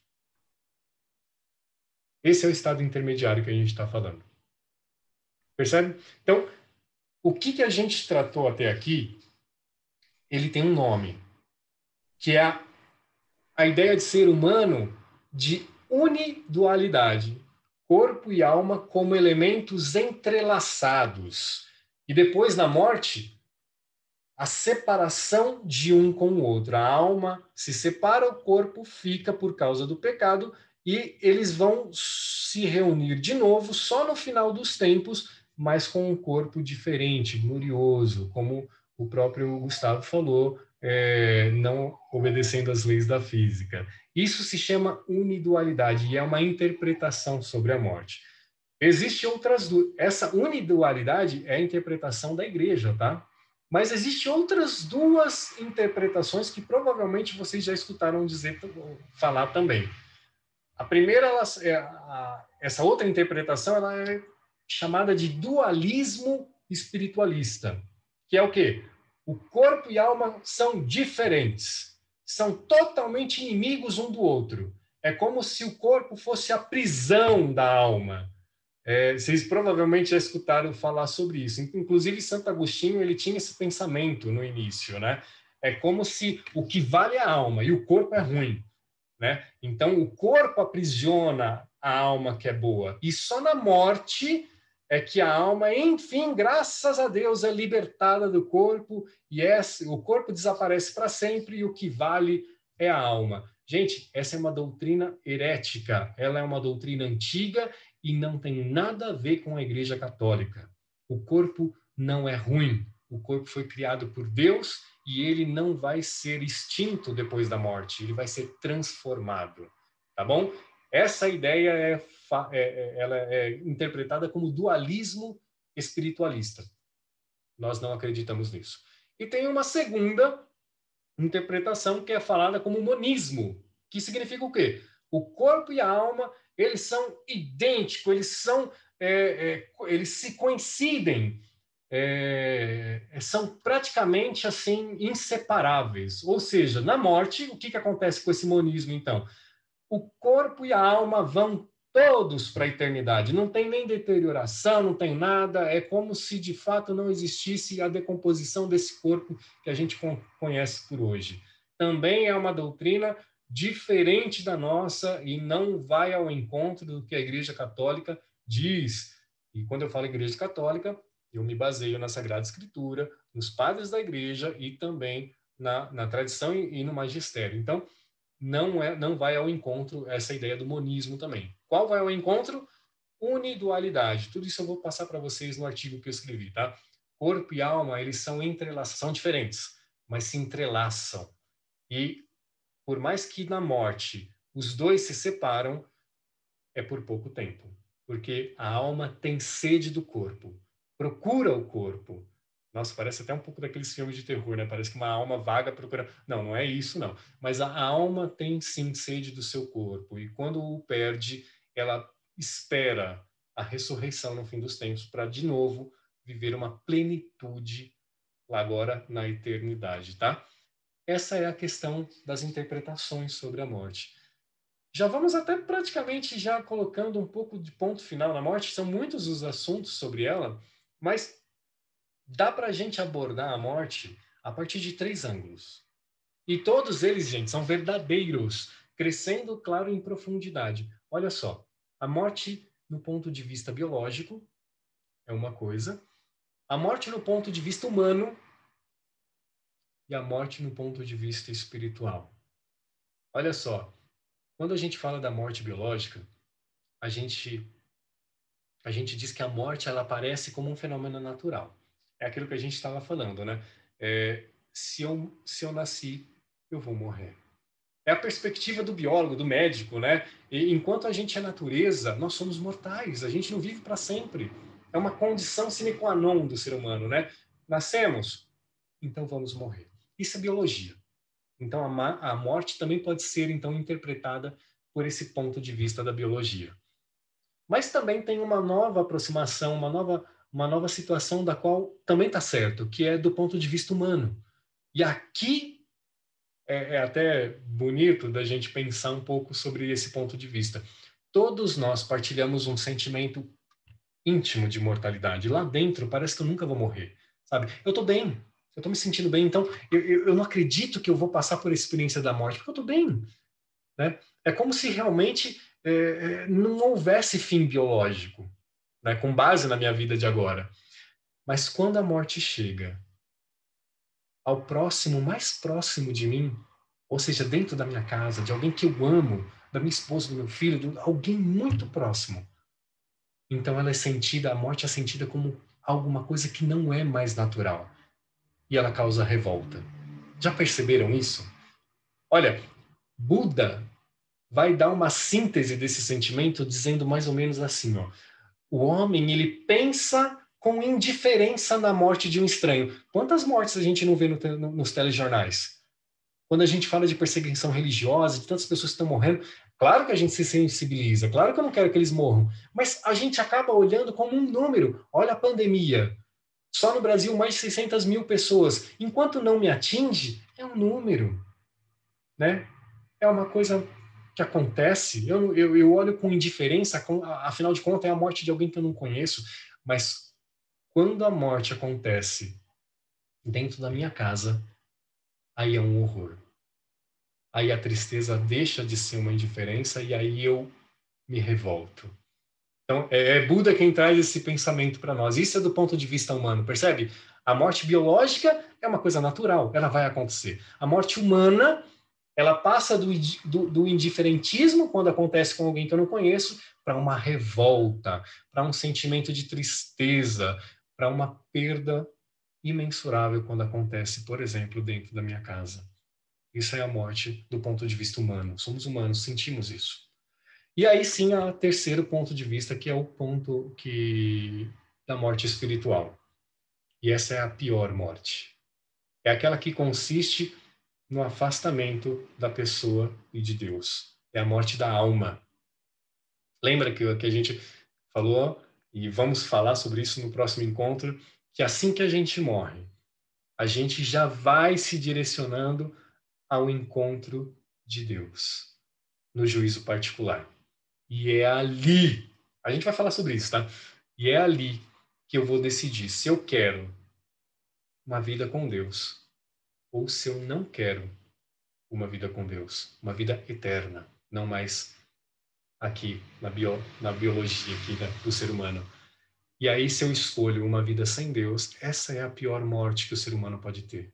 Esse é o estado intermediário que a gente está falando. Percebe? Então, o que a gente tratou até aqui, ele tem um nome, que é a ideia de ser humano de unidualidade, corpo e alma como elementos entrelaçados. E depois, na morte, a separação de um com o outro. A alma se separa, o corpo fica por causa do pecado, e eles vão se reunir de novo só no final dos tempos, mas com um corpo diferente, glorioso, como o próprio Gustavo falou não obedecendo às leis da física. Isso se chama unidualidade e é uma interpretação sobre a morte. Existem outras duas. Essa unidualidade é a interpretação da igreja, tá? Mas existem outras duas interpretações que provavelmente vocês já escutaram falar também. A primeira, essa outra interpretação, ela é chamada de dualismo espiritualista, que é o quê? O corpo e a alma são diferentes, são totalmente inimigos um do outro. É como se o corpo fosse a prisão da alma. Vocês provavelmente já escutaram falar sobre isso. Inclusive, Santo Agostinho, ele tinha esse pensamento no início, né? É como se o que vale é a alma e o corpo é ruim, né? Então, o corpo aprisiona a alma que é boa. E só na morte é que a alma, enfim, graças a Deus, é libertada do corpo e o corpo desaparece para sempre e o que vale é a alma. Gente, essa é uma doutrina herética. Ela é uma doutrina antiga e não tem nada a ver com a Igreja Católica. O corpo não é ruim. O corpo foi criado por Deus e ele não vai ser extinto depois da morte. Ele vai ser transformado. Tá bom? Essa ideia ela é interpretada como dualismo espiritualista. Nós não acreditamos nisso. E tem uma segunda interpretação que é falada como monismo, que significa o quê? O corpo e a alma, eles são idênticos, eles se coincidem, são praticamente assim inseparáveis. Ou seja, na morte, o que acontece com esse monismo, então? O corpo e a alma vão todos para a eternidade. Não tem nem deterioração, não tem nada. É como se, de fato, não existisse a decomposição desse corpo que a gente conhece por hoje. Também é uma doutrina diferente da nossa e não vai ao encontro do que a Igreja Católica diz. E quando eu falo Igreja Católica, eu me baseio na Sagrada Escritura, nos padres da Igreja e também na tradição e no magistério. Então, não vai ao encontro essa ideia do monismo também. Qual vai ao encontro? Unidualidade. Tudo isso eu vou passar para vocês no artigo que eu escrevi, tá? Corpo e alma, eles são entrelaçados, são diferentes, mas se entrelaçam. E por mais que na morte os dois se separam, é por pouco tempo, porque a alma tem sede do corpo, procura o corpo. Nossa, parece até um pouco daqueles filmes de terror, né? Parece que uma alma vaga procura... Não, não é isso, não. Mas a alma tem, sim, sede do seu corpo. E quando o perde, ela espera a ressurreição no fim dos tempos para, de novo, viver uma plenitude lá agora na eternidade, tá? Essa é a questão das interpretações sobre a morte. Já vamos até praticamente já colocando um pouco de ponto final na morte. São muitos os assuntos sobre ela, mas... dá para a gente abordar a morte a partir de 3 ângulos. E todos eles, gente, são verdadeiros, crescendo, claro, em profundidade. Olha só, a morte no ponto de vista biológico é uma coisa, a morte no ponto de vista humano e a morte no ponto de vista espiritual. Olha só, quando a gente fala da morte biológica, a gente diz que a morte ela aparece como um fenômeno natural. É aquilo que a gente estava falando, né? Se eu nasci, eu vou morrer. É a perspectiva do biólogo, do médico, né? E enquanto a gente é natureza, nós somos mortais. A gente não vive para sempre. É uma condição sine qua non do ser humano, né? Nascemos, então vamos morrer. Isso é biologia. Então a morte também pode ser então interpretada por esse ponto de vista da biologia. Mas também tem uma nova aproximação, uma nova situação da qual também está certo, que é do ponto de vista humano. E aqui é até bonito da gente pensar um pouco sobre esse ponto de vista. Todos nós partilhamos um sentimento íntimo de mortalidade. Lá dentro parece que eu nunca vou morrer, sabe? Eu estou bem, eu estou me sentindo bem, então eu não acredito que eu vou passar por essa experiência da morte, porque eu estou bem, né? É como se realmente não houvesse fim biológico, né, com base na minha vida de agora. Mas quando a morte chega ao próximo, mais próximo de mim, ou seja, dentro da minha casa, de alguém que eu amo, da minha esposa, do meu filho, de alguém muito próximo, então ela é sentida, a morte é sentida como alguma coisa que não é mais natural. E ela causa revolta. Já perceberam isso? Olha, Buda vai dar uma síntese desse sentimento dizendo mais ou menos assim, ó. O homem, ele pensa com indiferença na morte de um estranho. Quantas mortes a gente não vê nos telejornais? Quando a gente fala de perseguição religiosa, de tantas pessoas que estão morrendo, claro que a gente se sensibiliza, claro que eu não quero que eles morram, mas a gente acaba olhando como um número. Olha a pandemia. Só no Brasil, mais de 600 mil pessoas. Enquanto não me atinge, é um número, né? É uma coisa que acontece. Eu olho com indiferença, afinal de contas, é a morte de alguém que eu não conheço. Mas quando a morte acontece dentro da minha casa, aí é um horror. Aí a tristeza deixa de ser uma indiferença e aí eu me revolto. Então, é Buda quem traz esse pensamento para nós. Isso é do ponto de vista humano, percebe? A morte biológica é uma coisa natural, ela vai acontecer. A morte humana, ela passa do indiferentismo, quando acontece com alguém que eu não conheço, para uma revolta, para um sentimento de tristeza, para uma perda imensurável quando acontece, por exemplo, dentro da minha casa. Isso é a morte do ponto de vista humano. Somos humanos, sentimos isso. E aí sim, o terceiro ponto de vista, que é o ponto da morte espiritual. E essa é a pior morte. É aquela que consiste no afastamento da pessoa e de Deus. É a morte da alma. Lembra que a gente falou, e vamos falar sobre isso no próximo encontro, que assim que a gente morre, a gente já vai se direcionando ao encontro de Deus, no juízo particular. E é ali, a gente vai falar sobre isso, tá? E é ali que eu vou decidir se eu quero uma vida com Deus ou se eu não quero uma vida com Deus, uma vida eterna, não mais aqui na biologia aqui, né, do ser humano. E aí, se eu escolho uma vida sem Deus, essa é a pior morte que o ser humano pode ter.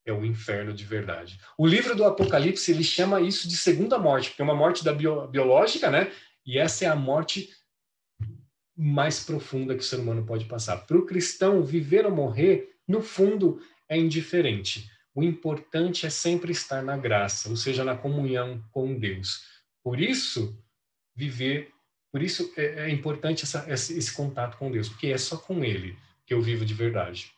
É o inferno de verdade. O livro do Apocalipse, ele chama isso de segunda morte, porque é uma morte biológica, né? E essa é a morte mais profunda que o ser humano pode passar. Para o cristão, viver ou morrer, no fundo, é indiferente. O importante é sempre estar na graça, ou seja, na comunhão com Deus. Por isso, por isso é importante esse contato com Deus, porque é só com Ele que eu vivo de verdade.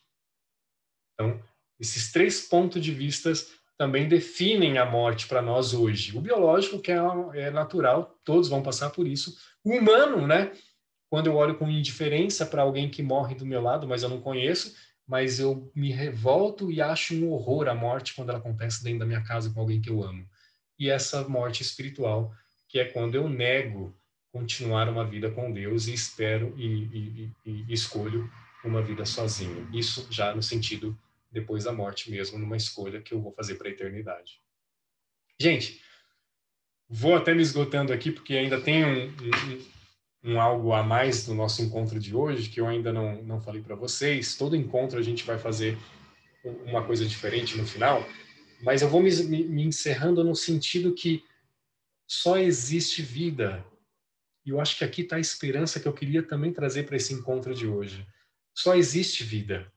Então, esses três pontos de vista também definem a morte para nós hoje. O biológico, que é natural, todos vão passar por isso. O humano, né? Quando eu olho com indiferença para alguém que morre do meu lado, mas eu não conheço, mas eu me revolto e acho um horror a morte quando ela acontece dentro da minha casa com alguém que eu amo. E essa morte espiritual, que é quando eu nego continuar uma vida com Deus e espero e escolho uma vida sozinho. Isso já no sentido depois da morte mesmo, numa escolha que eu vou fazer para a eternidade. Gente, vou até me esgotando aqui, porque ainda tem um algo a mais no nosso encontro de hoje, que eu ainda não falei para vocês. Todo encontro a gente vai fazer uma coisa diferente no final, mas eu vou me encerrando no sentido que só existe vida. E eu acho que aqui está a esperança que eu queria também trazer para esse encontro de hoje. Só existe vida.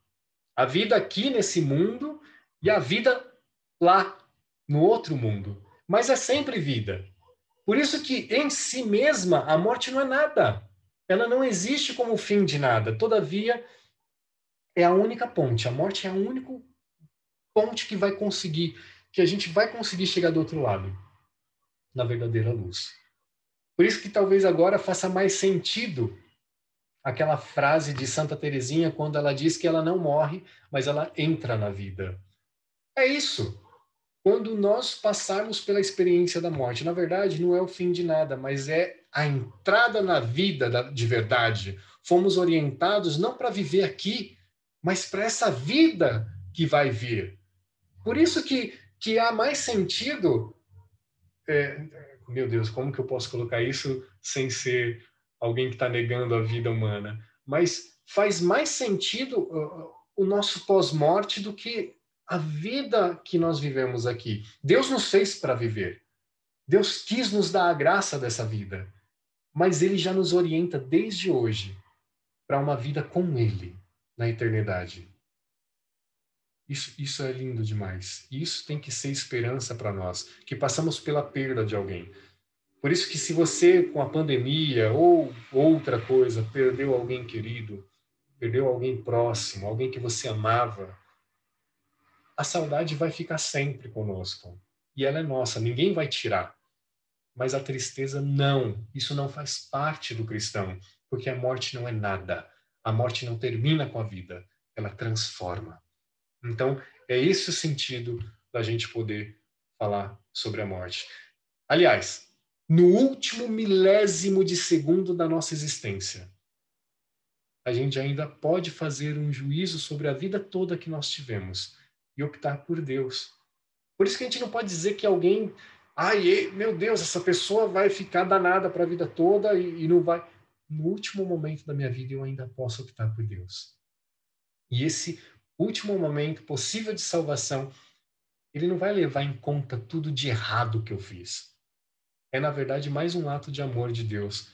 A vida aqui nesse mundo e a vida lá, no outro mundo. Mas é sempre vida. Por isso que, em si mesma, a morte não é nada. Ela não existe como fim de nada. Todavia, é a única ponte. A morte é a única ponte que a gente vai conseguir chegar do outro lado, na verdadeira luz. Por isso que talvez agora faça mais sentido aquela frase de Santa Teresinha quando ela diz que ela não morre, mas ela entra na vida. É isso. Quando nós passarmos pela experiência da morte, na verdade, não é o fim de nada, mas é a entrada na vida de verdade. Fomos orientados não para viver aqui, mas para essa vida que vai vir. Por isso que há mais sentido. Meu Deus, como que eu posso colocar isso sem ser alguém que está negando a vida humana? Mas faz mais sentido o nosso pós-morte do que a vida que nós vivemos aqui. Deus nos fez para viver. Deus quis nos dar a graça dessa vida. Mas Ele já nos orienta desde hoje para uma vida com Ele na eternidade. Isso é lindo demais. Isso tem que ser esperança para nós, que passamos pela perda de alguém. Por isso que se você, com a pandemia ou outra coisa, perdeu alguém querido, perdeu alguém próximo, alguém que você amava, a saudade vai ficar sempre conosco. E ela é nossa, ninguém vai tirar. Mas a tristeza não. Isso não faz parte do cristão, porque a morte não é nada. A morte não termina com a vida, ela transforma. Então, é esse o sentido da gente poder falar sobre a morte. Aliás, no último milésimo de segundo da nossa existência, a gente ainda pode fazer um juízo sobre a vida toda que nós tivemos e optar por Deus. Por isso que a gente não pode dizer que alguém, ai, meu Deus, essa pessoa vai ficar danada para a vida toda e não vai. No último momento da minha vida, eu ainda posso optar por Deus. E esse último momento possível de salvação, ele não vai levar em conta tudo de errado que eu fiz. É, na verdade, mais um ato de amor de Deus,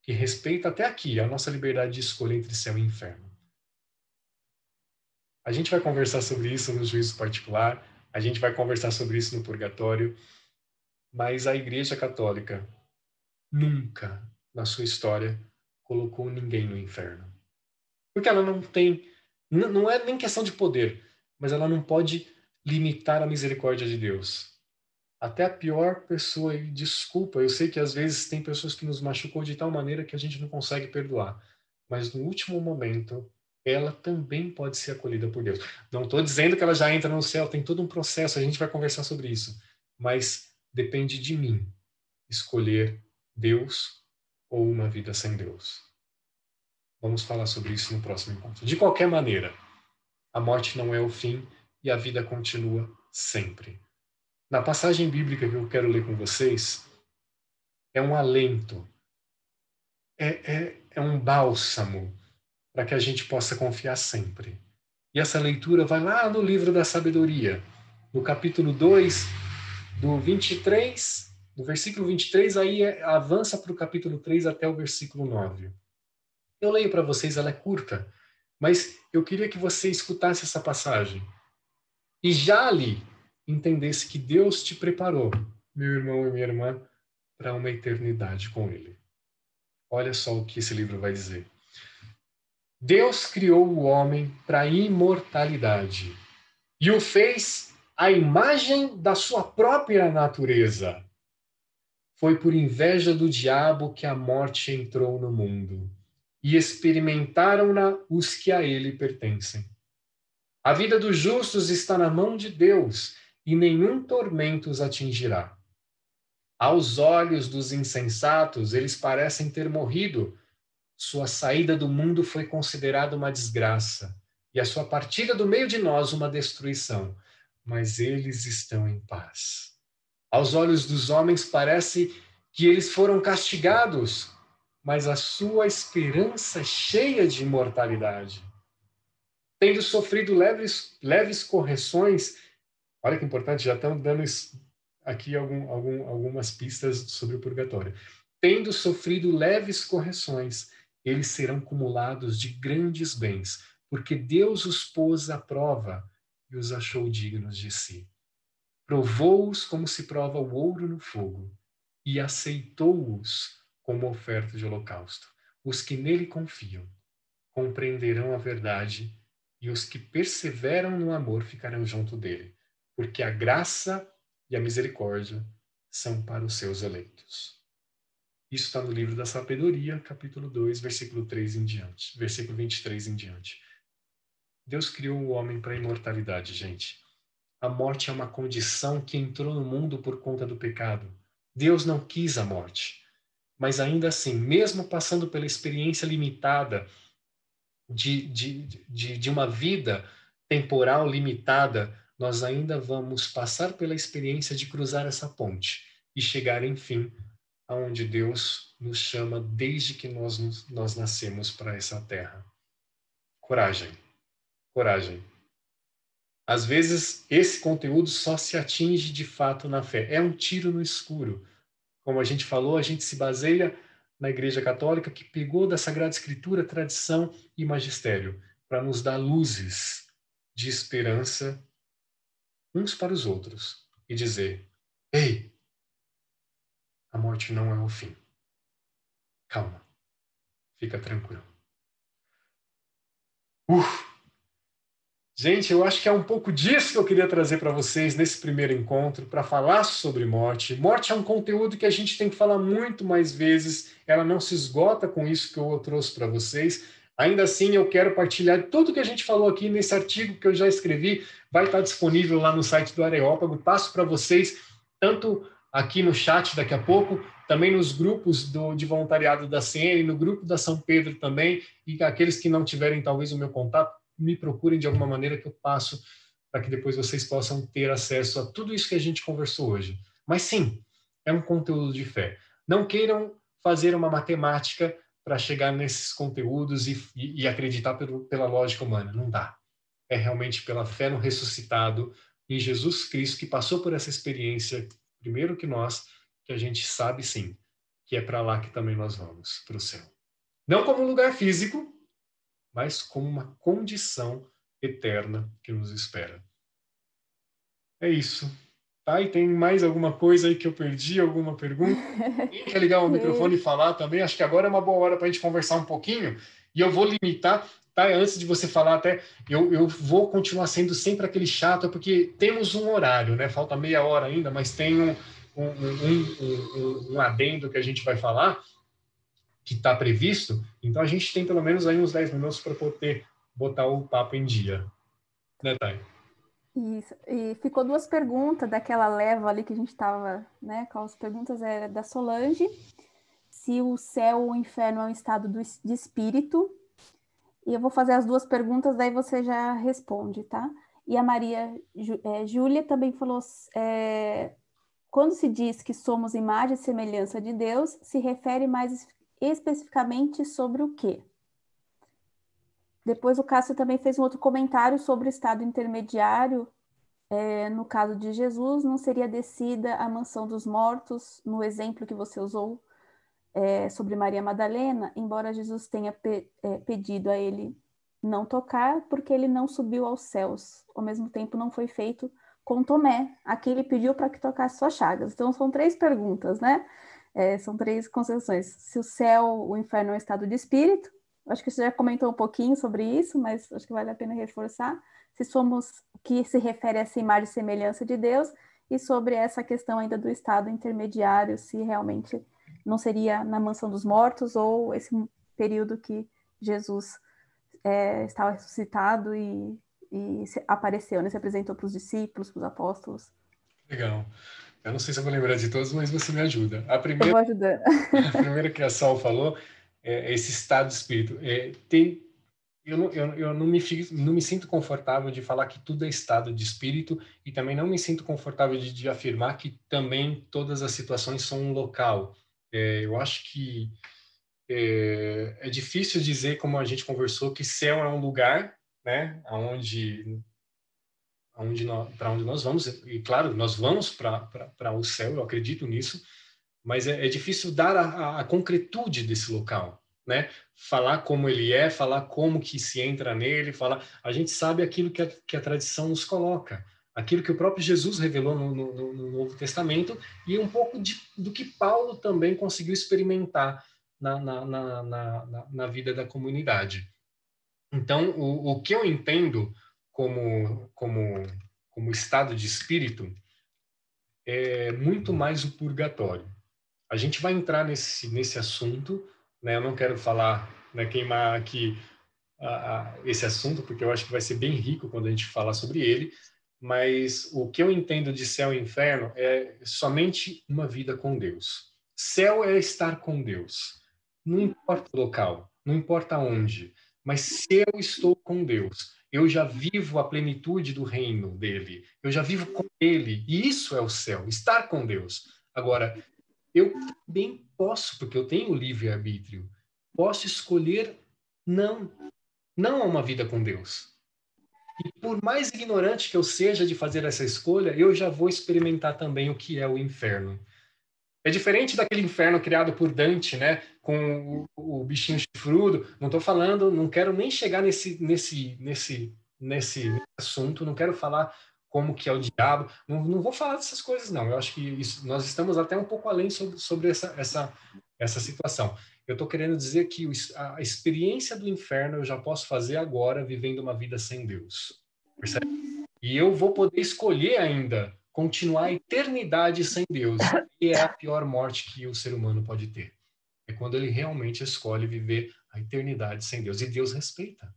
que respeita até aqui a nossa liberdade de escolha entre céu e inferno. A gente vai conversar sobre isso no juízo particular, a gente vai conversar sobre isso no purgatório, mas a Igreja Católica nunca, na sua história, colocou ninguém no inferno. Porque ela não tem, não é nem questão de poder, mas ela não pode limitar a misericórdia de Deus. Até a pior pessoa, e desculpa, eu sei que às vezes tem pessoas que nos machucou de tal maneira que a gente não consegue perdoar, mas no último momento, ela também pode ser acolhida por Deus. Não estou dizendo que ela já entra no céu, tem todo um processo, a gente vai conversar sobre isso, mas depende de mim escolher Deus ou uma vida sem Deus. Vamos falar sobre isso no próximo encontro. De qualquer maneira, a morte não é o fim e a vida continua sempre. Na passagem bíblica que eu quero ler com vocês, é um alento, é um bálsamo para que a gente possa confiar sempre. E essa leitura vai lá no livro da sabedoria, no capítulo 2, do 23, do versículo 23, aí avança para o capítulo 3 até o versículo 9. Eu leio para vocês, ela é curta, mas eu queria que você escutasse essa passagem e já ali entendesse que Deus te preparou, meu irmão e minha irmã, para uma eternidade com Ele. Olha só o que esse livro vai dizer. Deus criou o homem para a imortalidade e o fez à imagem da sua própria natureza. Foi por inveja do diabo que a morte entrou no mundo, e experimentaram-na os que a ele pertencem. A vida dos justos está na mão de Deus, e nenhum tormento os atingirá. Aos olhos dos insensatos, eles parecem ter morrido. Sua saída do mundo foi considerada uma desgraça, e a sua partida do meio de nós uma destruição. Mas eles estão em paz. Aos olhos dos homens parece que eles foram castigados, mas a sua esperança é cheia de imortalidade. Tendo sofrido leves correções, olha que importante, já estão dando aqui algumas pistas sobre o purgatório. Tendo sofrido leves correções, eles serão cumulados de grandes bens, porque Deus os pôs à prova e os achou dignos de si. Provou-os como se prova o ouro no fogo, e aceitou-os como oferta de holocausto. Os que nele confiam compreenderão a verdade, e os que perseveram no amor ficarão junto dele, porque a graça e a misericórdia são para os seus eleitos. Isso está no livro da Sabedoria, capítulo 2, versículo 3 em diante, versículo 23 em diante. Deus criou o homem para a imortalidade, gente. A morte é uma condição que entrou no mundo por conta do pecado. Deus não quis a morte. Mas ainda assim, mesmo passando pela experiência limitada de uma vida temporal limitada, nós ainda vamos passar pela experiência de cruzar essa ponte e chegar, enfim, aonde Deus nos chama desde que nós nascemos para essa terra. Coragem, coragem. Às vezes, esse conteúdo só se atinge de fato na fé. É um tiro no escuro. Como a gente falou, a gente se baseia na Igreja Católica, que pegou da Sagrada Escritura tradição e magistério para nos dar luzes de esperança uns para os outros e dizer: ei, a morte não é o fim. Calma, fica tranquilo. Gente, eu acho que é um pouco disso que eu queria trazer para vocês nesse primeiro encontro, para falar sobre morte. Morte é um conteúdo que a gente tem que falar muito mais vezes, ela não se esgota com isso que eu trouxe para vocês. Ainda assim, eu quero partilhar tudo que a gente falou aqui nesse artigo que eu já escrevi, vai estar disponível lá no site do Areópago. Passo para vocês, tanto aqui no chat daqui a pouco, também nos grupos de voluntariado da CN, no grupo da São Pedro também, e aqueles que não tiverem talvez o meu contato, me procurem de alguma maneira que eu passo para que depois vocês possam ter acesso a tudo isso que a gente conversou hoje. Mas sim, é um conteúdo de fé. Não queiram fazer uma matemática para chegar nesses conteúdos e acreditar pela lógica humana. Não dá. É realmente pela fé no ressuscitado, em Jesus Cristo, que passou por essa experiência, primeiro que nós, que a gente sabe sim, que é para lá que também nós vamos, para o céu. Não como um lugar físico, mas como uma condição eterna que nos espera. É isso. Tá? E tem mais alguma coisa aí que eu perdi? Alguma pergunta? Quem quer ligar o microfone e falar também? Acho que agora é uma boa hora para a gente conversar um pouquinho. E eu vou limitar, tá? Antes de você falar até, eu vou continuar sendo sempre aquele chato, porque temos um horário, né? Falta meia hora ainda, mas tem um adendo que a gente vai falar, que está previsto, então a gente tem pelo menos aí uns 10 minutos para poder botar o papo em dia. Né, Thay? Isso. E ficou duas perguntas daquela leva ali que a gente estava, né? Com as perguntas era da Solange, se o céu ou o inferno é um estado de espírito. E eu vou fazer as duas perguntas, daí você já responde, tá? E a Maria Júlia também falou, quando se diz que somos imagem e semelhança de Deus, se refere mais especificamente sobre o quê? Depois o Cássio também fez um outro comentário sobre o estado intermediário. No caso de Jesus, não seria descida à mansão dos mortos, no exemplo que você usou sobre Maria Madalena, embora Jesus tenha pedido a ele não tocar, porque ele não subiu aos céus. Ao mesmo tempo, não foi feito com Tomé, a quem ele pediu para que tocasse suas chagas. Então, são três perguntas, né? São três concessões. Se o céu, o inferno é um estado de espírito, acho que você já comentou um pouquinho sobre isso, mas acho que vale a pena reforçar. Se somos, o que se refere a essa imagem e semelhança de Deus, e sobre essa questão ainda do estado intermediário, se realmente não seria na mansão dos mortos ou esse período que Jesus estava ressuscitado e apareceu, né? Se apresentou para os discípulos, para os apóstolos. Legal. Eu não sei se eu vou lembrar de todos, mas você me ajuda. Eu vou ajudando. A primeira que a Sol falou é esse estado de espírito. Eu não me sinto confortável de falar que tudo é estado de espírito e também não me sinto confortável de afirmar que também todas as situações são um local. Eu acho que é difícil dizer, como a gente conversou, que céu é um lugar, né, para onde nós vamos, e claro, nós vamos para o céu, eu acredito nisso, mas é difícil dar a concretude desse local, né? Falar como ele é, falar como que se entra nele, falar. A gente sabe aquilo que a tradição nos coloca, aquilo que o próprio Jesus revelou no Novo Testamento e um pouco do que Paulo também conseguiu experimentar na vida da comunidade. Então, o que eu entendo como estado de espírito é muito mais o purgatório. A gente vai entrar nesse assunto, né? Eu não quero falar, né, queimar aqui esse assunto, porque eu acho que vai ser bem rico quando a gente falar sobre ele, mas o que eu entendo de céu e inferno é somente uma vida com Deus. Céu é estar com Deus. Não importa o local, não importa onde, mas se eu estou com Deus, eu já vivo a plenitude do reino dele, eu já vivo com ele, e isso é o céu, estar com Deus. Agora, eu também posso, porque eu tenho livre-arbítrio, posso escolher não a uma vida com Deus. E por mais ignorante que eu seja de fazer essa escolha, eu já vou experimentar também o que é o inferno. É diferente daquele inferno criado por Dante, né? Com o bichinho chifrudo. Não estou falando, não quero nem chegar nesse assunto, não quero falar como que é o diabo, não vou falar dessas coisas, não. Eu acho que nós estamos até um pouco além sobre essa situação. Eu estou querendo dizer que a experiência do inferno eu já posso fazer agora, vivendo uma vida sem Deus. Percebe? E eu vou poder escolher ainda continuar a eternidade sem Deus, que é a pior morte que o ser humano pode ter. É quando ele realmente escolhe viver a eternidade sem Deus. E Deus respeita.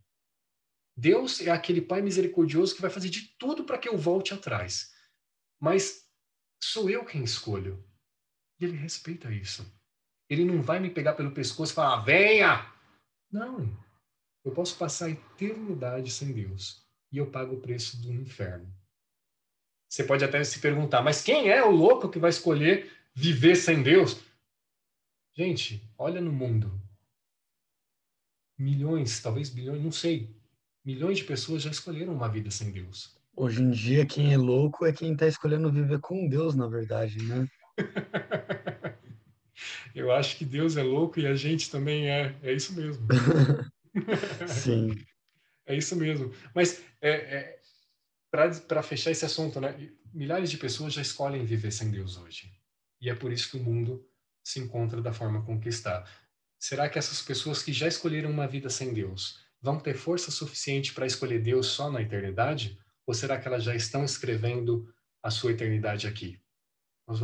Deus é aquele Pai misericordioso que vai fazer de tudo para que eu volte atrás. Mas sou eu quem escolho. E ele respeita isso. Ele não vai me pegar pelo pescoço e falar, venha! Não. Eu posso passar a eternidade sem Deus. E eu pago o preço do inferno. Você pode até se perguntar, mas quem é o louco que vai escolher viver sem Deus? Gente, olha no mundo. Milhões, talvez bilhões, não sei. Milhões de pessoas já escolheram uma vida sem Deus. Hoje em dia, quem é louco é quem está escolhendo viver com Deus, na verdade, né? Eu acho que Deus é louco e a gente também é. É isso mesmo. Sim. É isso mesmo. Mas para fechar esse assunto, né? Milhares de pessoas já escolhem viver sem Deus hoje. E é por isso que o mundo se encontra da forma com que está. Será que essas pessoas que já escolheram uma vida sem Deus vão ter força suficiente para escolher Deus só na eternidade? Ou será que elas já estão escrevendo a sua eternidade aqui? Nós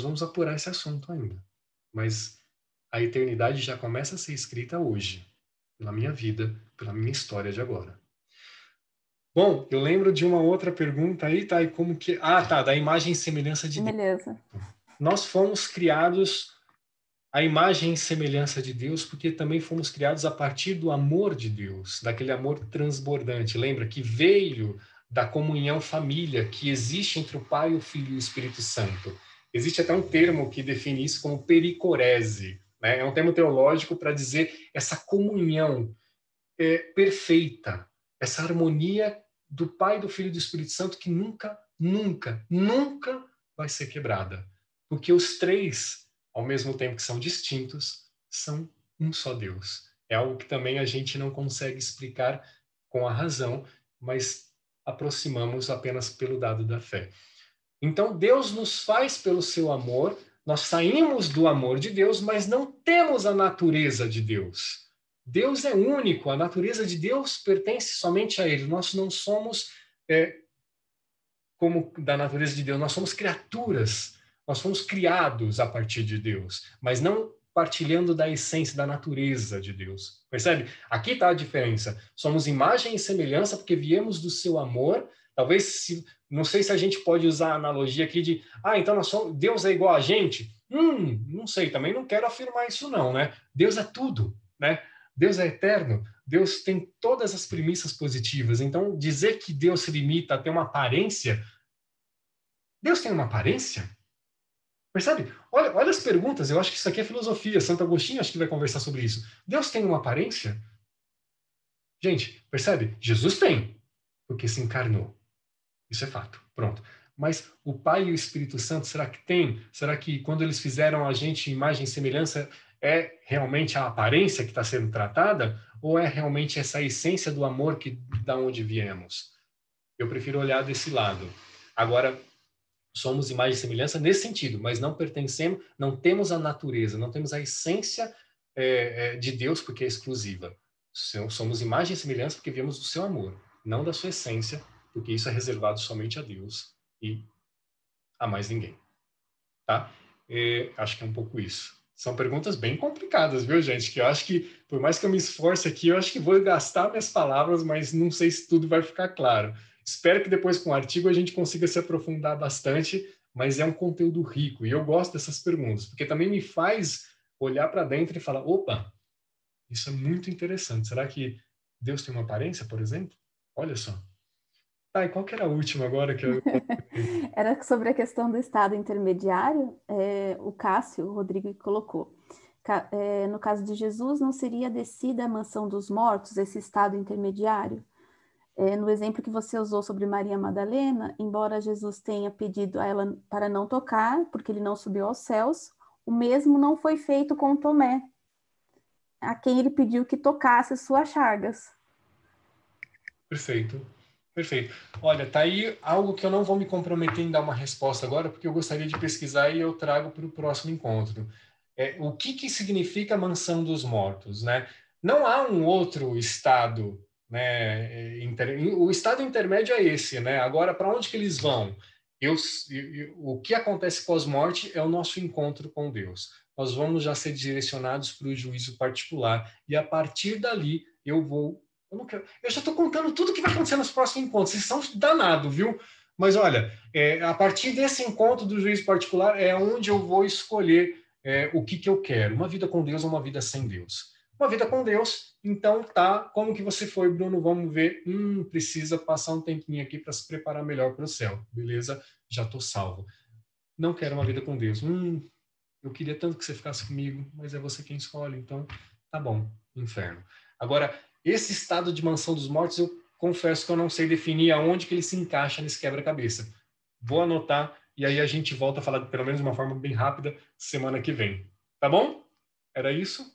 vamos apurar esse assunto ainda. Mas a eternidade já começa a ser escrita hoje, pela minha vida, pela minha história de agora. Bom, eu lembro de uma outra pergunta aí, tá? E como que... Ah, tá, da imagem e semelhança de Deus. Beleza. Nós fomos criados à imagem e semelhança de Deus, porque também fomos criados a partir do amor de Deus, daquele amor transbordante. Lembra que veio da comunhão família que existe entre o Pai, o Filho e o Espírito Santo. Existe até um termo que define isso como pericorese, né? É um termo teológico para dizer essa comunhão perfeita, essa harmonia do Pai, do Filho e do Espírito Santo que nunca, nunca, nunca vai ser quebrada. Porque os três, ao mesmo tempo que são distintos, são um só Deus. É algo que também a gente não consegue explicar com a razão, mas aproximamos apenas pelo dado da fé. Então, Deus nos faz pelo seu amor, nós saímos do amor de Deus, mas não temos a natureza de Deus. Deus é único, a natureza de Deus pertence somente a Ele. Nós não somos como da natureza de Deus, nós somos criaturas, nós fomos criados a partir de Deus, mas não partilhando da essência, da natureza de Deus. Percebe? Aqui está a diferença. Somos imagem e semelhança porque viemos do seu amor. Talvez, não sei se a gente pode usar a analogia aqui de, então Deus é igual a gente? Não sei, também não quero afirmar isso não, né? Deus é tudo, né? Deus é eterno, Deus tem todas as premissas positivas. Então, dizer que Deus se limita a ter uma aparência, Deus tem uma aparência? Percebe? Olha as perguntas, eu acho que isso aqui é filosofia. Santo Agostinho acho que vai conversar sobre isso. Deus tem uma aparência? Gente, percebe? Jesus tem, porque se encarnou. Isso é fato. Pronto. Mas o Pai e o Espírito Santo, será que tem? Será que quando eles fizeram a gente imagem e semelhança, é realmente a aparência que está sendo tratada? Ou é realmente essa essência do amor que da onde viemos? Eu prefiro olhar desse lado. Agora, somos imagem e semelhança nesse sentido, mas não pertencemos, não temos a natureza, não temos a essência de Deus, porque é exclusiva. Somos imagem e semelhança porque viemos do seu amor, não da sua essência, porque isso é reservado somente a Deus e a mais ninguém. Tá? Acho que é um pouco isso. São perguntas bem complicadas, viu, gente? Que eu acho que, por mais que eu me esforce aqui, eu acho que vou gastar minhas palavras, mas não sei se tudo vai ficar claro. Espero que depois, com o artigo, a gente consiga se aprofundar bastante, mas é um conteúdo rico. E eu gosto dessas perguntas, porque também me faz olhar para dentro e falar, opa, isso é muito interessante. Será que Deus tem uma aparência, por exemplo? Olha só. E qual que era a última agora? Era sobre a questão do estado intermediário, o Cássio, o Rodrigo, colocou. No caso de Jesus, não seria descida à mansão dos mortos, esse estado intermediário? No exemplo que você usou sobre Maria Madalena, embora Jesus tenha pedido a ela para não tocar, porque ele não subiu aos céus, o mesmo não foi feito com Tomé, a quem ele pediu que tocasse suas chagas. Perfeito. Perfeito. Olha, tá aí algo que eu não vou me comprometer em dar uma resposta agora, porque eu gostaria de pesquisar e eu trago para o próximo encontro. O que significa mansão dos mortos, né? Não há um outro estado, né? O estado intermédio é esse, né? Agora, para onde que eles vão? O que acontece pós-morte é o nosso encontro com Deus. Nós vamos já ser direcionados para o juízo particular e a partir dali eu já estou contando tudo o que vai acontecer nos próximos encontros. Vocês são danados, viu? Mas olha, a partir desse encontro do juízo particular é onde eu vou escolher o que eu quero. Uma vida com Deus ou uma vida sem Deus. Uma vida com Deus, então tá. Como que você foi, Bruno? Vamos ver. Precisa passar um tempinho aqui para se preparar melhor para o céu. Beleza? Já estou salvo. Não quero uma vida com Deus. Eu queria tanto que você ficasse comigo, mas é você quem escolhe. Então, tá bom. Inferno. Agora, esse estado de mansão dos mortos, eu confesso que eu não sei definir aonde que ele se encaixa nesse quebra-cabeça. Vou anotar e aí a gente volta a falar, pelo menos de uma forma bem rápida, semana que vem. Tá bom? Era isso?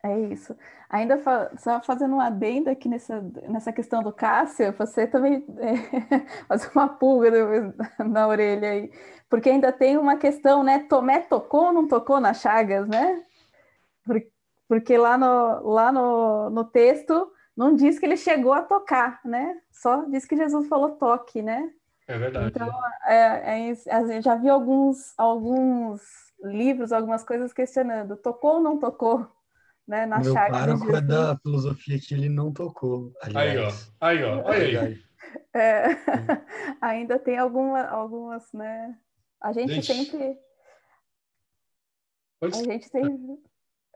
É isso. Ainda só fazendo um adendo aqui nessa questão do Cássio, você também fazer uma pulga na orelha aí, porque ainda tem uma questão, né? Tomé tocou ou não tocou nas chagas, né? Porque lá no texto não diz que ele chegou a tocar, né? Só diz que Jesus falou toque, né? É verdade. Então, eu já vi alguns livros, algumas coisas questionando, tocou ou não tocou, né? Na Meu chaga de pároco é Jesus. da filosofia que ele não tocou, aliás. Aí, ó. Olha aí. Verdade. Ainda tem algumas, né? A gente sempre...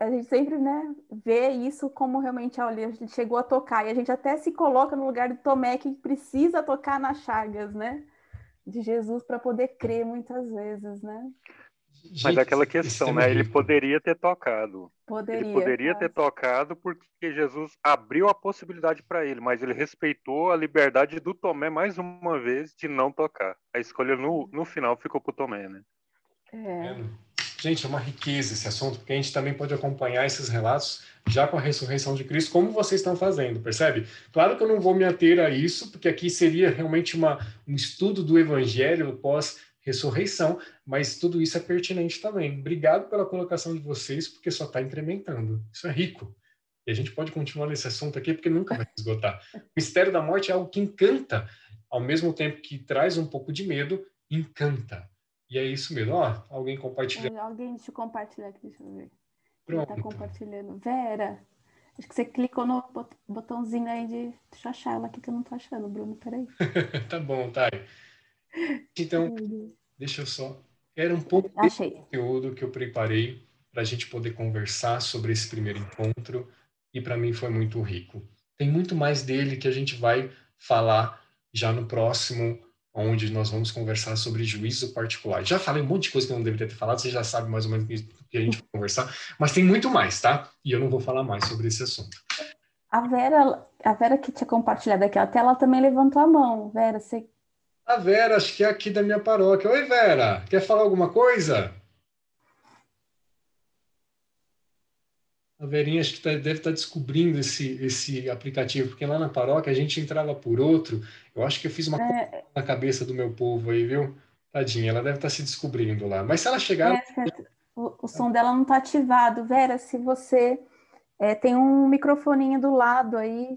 A gente sempre, né, vê isso como realmente, olha, a gente chegou a tocar, e a gente até se coloca no lugar de Tomé, que precisa tocar nas chagas, né, de Jesus para poder crer muitas vezes, né? Mas é aquela questão, né, ele poderia ter tocado. Ele poderia ter tocado porque Jesus abriu a possibilidade para ele, mas ele respeitou a liberdade do Tomé mais uma vez de não tocar. A escolha no final ficou pro Tomé, né? Gente, é uma riqueza esse assunto, porque a gente também pode acompanhar esses relatos já com a ressurreição de Cristo, como vocês estão fazendo, percebe? Claro que eu não vou me ater a isso, porque aqui seria realmente um estudo do Evangelho pós-ressurreição, mas tudo isso é pertinente também. Obrigado pela colocação de vocês, porque só está incrementando. Isso é rico. E a gente pode continuar nesse assunto aqui, porque nunca vai se esgotar. O mistério da morte é algo que encanta, ao mesmo tempo que traz um pouco de medo, encanta. E é isso mesmo. Alguém compartilhando. Alguém deixa eu compartilhar aqui, deixa eu ver. Pronto. Quem tá compartilhando? Vera, acho que você clicou no botãozinho aí de... Deixa eu achar ela aqui que eu não tô achando, Bruno, peraí. Tá bom, Thay. Então, deixa eu só... Era um pouco de conteúdo que eu preparei para a gente poder conversar sobre esse primeiro encontro e para mim foi muito rico. Tem muito mais dele que a gente vai falar já no próximo, onde nós vamos conversar sobre juízo particular. Já falei um monte de coisa que eu não deveria ter falado, você já sabe mais ou menos do que a gente vai conversar, mas tem muito mais, tá? E eu não vou falar mais sobre esse assunto. A Vera que tinha compartilhado aqui a tela também levantou a mão. Vera, você... A Vera, acho que é aqui da minha paróquia. Oi, Vera, quer falar alguma coisa? A Verinha acho que deve estar descobrindo esse aplicativo, porque lá na paróquia a gente entrava por outro. Eu acho que eu fiz uma coisa na cabeça do meu povo aí, viu? Tadinha, ela deve estar se descobrindo lá. Mas se ela chegar... O som dela não está ativado. Vera, se você... tem um microfoninho do lado aí,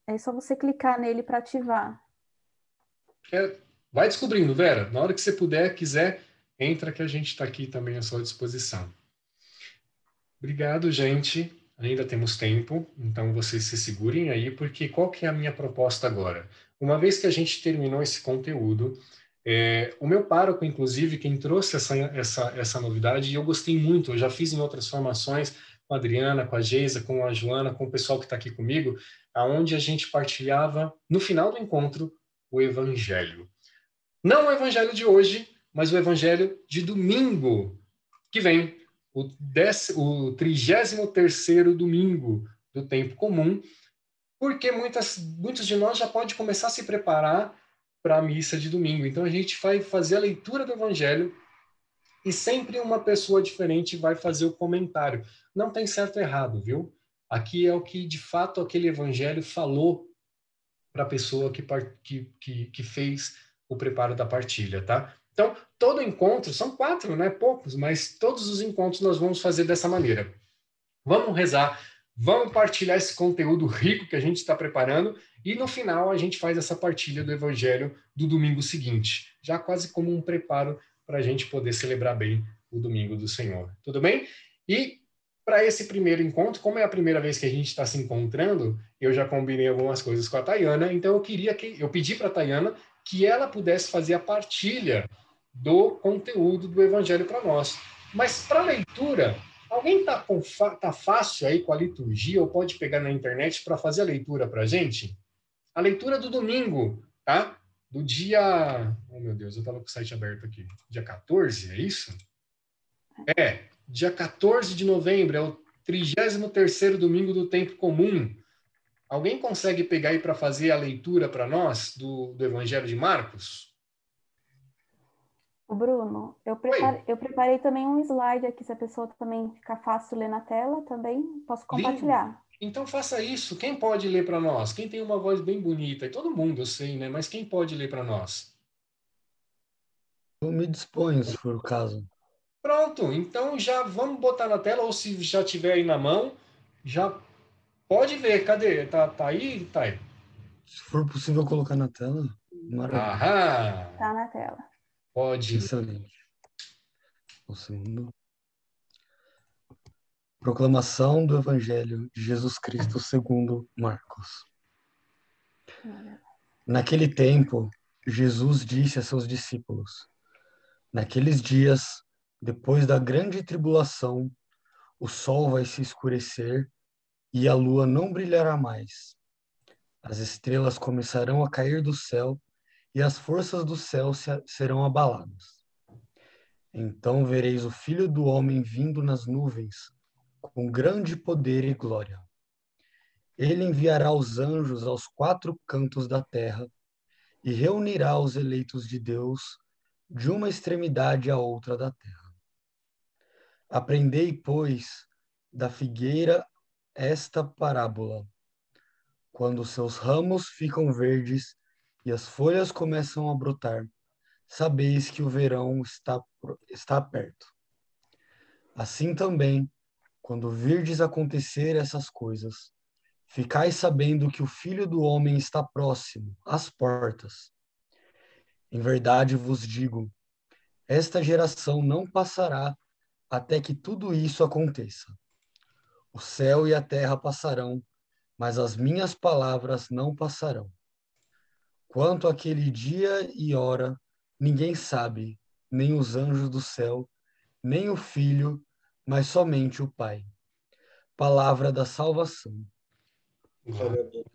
é só você clicar nele para ativar. Vai descobrindo, Vera. Na hora que você puder, quiser, entra que a gente está aqui também à sua disposição. Obrigado, gente. Ainda temos tempo, então vocês se segurem aí, porque qual que é a minha proposta agora? Uma vez que a gente terminou esse conteúdo, o meu pároco, inclusive, quem trouxe essa novidade, e eu gostei muito, eu já fiz em outras formações, com a Adriana, com a Geisa, com a Joana, com o pessoal que está aqui comigo, aonde a gente partilhava, no final do encontro, o Evangelho. Não o Evangelho de hoje, mas o Evangelho de domingo, que vem, o 33º domingo do tempo comum, porque muitos de nós já podem começar a se preparar para a missa de domingo. Então, a gente vai fazer a leitura do Evangelho e sempre uma pessoa diferente vai fazer o comentário. Não tem certo e errado, viu? Aqui é o que, de fato, aquele Evangelho falou para a pessoa que fez o preparo da partilha, tá? Então, todo encontro, são 4, né? Poucos, mas todos os encontros nós vamos fazer dessa maneira. Vamos rezar, vamos partilhar esse conteúdo rico que a gente está preparando e no final a gente faz essa partilha do Evangelho do domingo seguinte, já quase como um preparo para a gente poder celebrar bem o domingo do Senhor. Tudo bem? E para esse primeiro encontro, como é a primeira vez que a gente está se encontrando, eu já combinei algumas coisas com a Tayana, então eu pedi para a Tayana que ela pudesse fazer a partilha do conteúdo do Evangelho para nós. Mas para leitura, alguém tá fácil aí com a liturgia ou pode pegar na internet para fazer a leitura para a gente? A leitura do domingo, tá? Do dia... Oh, meu Deus, eu estava com o site aberto aqui. Dia 14, é isso? Dia 14 de novembro, é o 33º domingo do tempo comum. Alguém consegue pegar aí para fazer a leitura para nós do Evangelho de Marcos? Bruno, eu preparei também um slide aqui, se a pessoa também ficar fácil ler na tela, também posso compartilhar. Lindo. Então faça isso. Quem pode ler para nós? Quem tem uma voz bem bonita? E todo mundo, eu sei, né? Mas quem pode ler para nós? Eu me disponho, se for o caso. Pronto, então já vamos botar na tela, ou se já tiver aí na mão, já pode ver. Cadê? Tá aí? Tá aí. Se for possível colocar na tela, maravilha. Aham. Tá na tela. Pode. Excelente. Um segundo. Proclamação do Evangelho de Jesus Cristo segundo Marcos. Naquele tempo, Jesus disse a seus discípulos: naqueles dias, depois da grande tribulação, o sol vai se escurecer e a lua não brilhará mais. As estrelas começarão a cair do céu e as forças do céu serão abaladas. Então vereis o Filho do Homem vindo nas nuvens, com grande poder e glória. Ele enviará os anjos aos 4 cantos da terra e reunirá os eleitos de Deus de uma extremidade à outra da terra. Aprendei, pois, da figueira esta parábola. Quando seus ramos ficam verdes e as folhas começam a brotar, sabeis que o verão está perto. Assim também, quando virdes acontecer essas coisas, ficai sabendo que o Filho do Homem está próximo, às portas. Em verdade vos digo, esta geração não passará até que tudo isso aconteça. O céu e a terra passarão, mas as minhas palavras não passarão. Quanto àquele dia e hora, ninguém sabe, nem os anjos do céu, nem o Filho, mas somente o Pai. Palavra da salvação.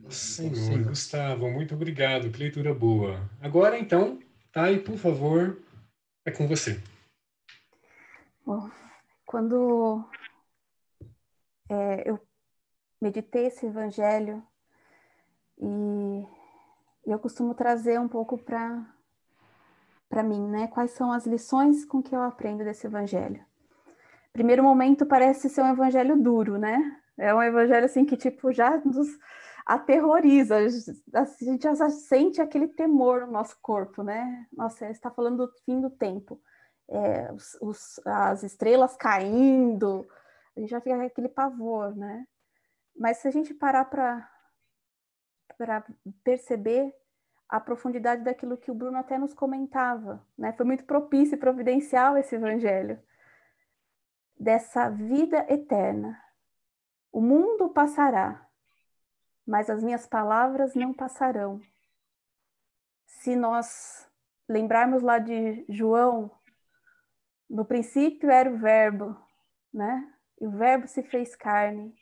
Senhor, Gustavo, muito obrigado. Que leitura boa. Agora, então, Thay, por favor, é com você. Bom, quando eu meditei esse evangelho e eu costumo trazer um pouco para mim, né? Quais são as lições com que eu aprendo desse evangelho? Primeiro momento parece ser um evangelho duro, né? É um evangelho assim que tipo já nos aterroriza, a gente já sente aquele temor no nosso corpo, né? Nossa, está falando do fim do tempo. As estrelas caindo, a gente já fica com aquele pavor, né? Mas se a gente parar para perceber a profundidade daquilo que o Bruno até nos comentava, né? Foi muito propício e providencial esse evangelho, dessa vida eterna. O mundo passará, mas as minhas palavras não passarão. Se nós lembrarmos lá de João, no princípio era o Verbo, né? E o Verbo se fez carne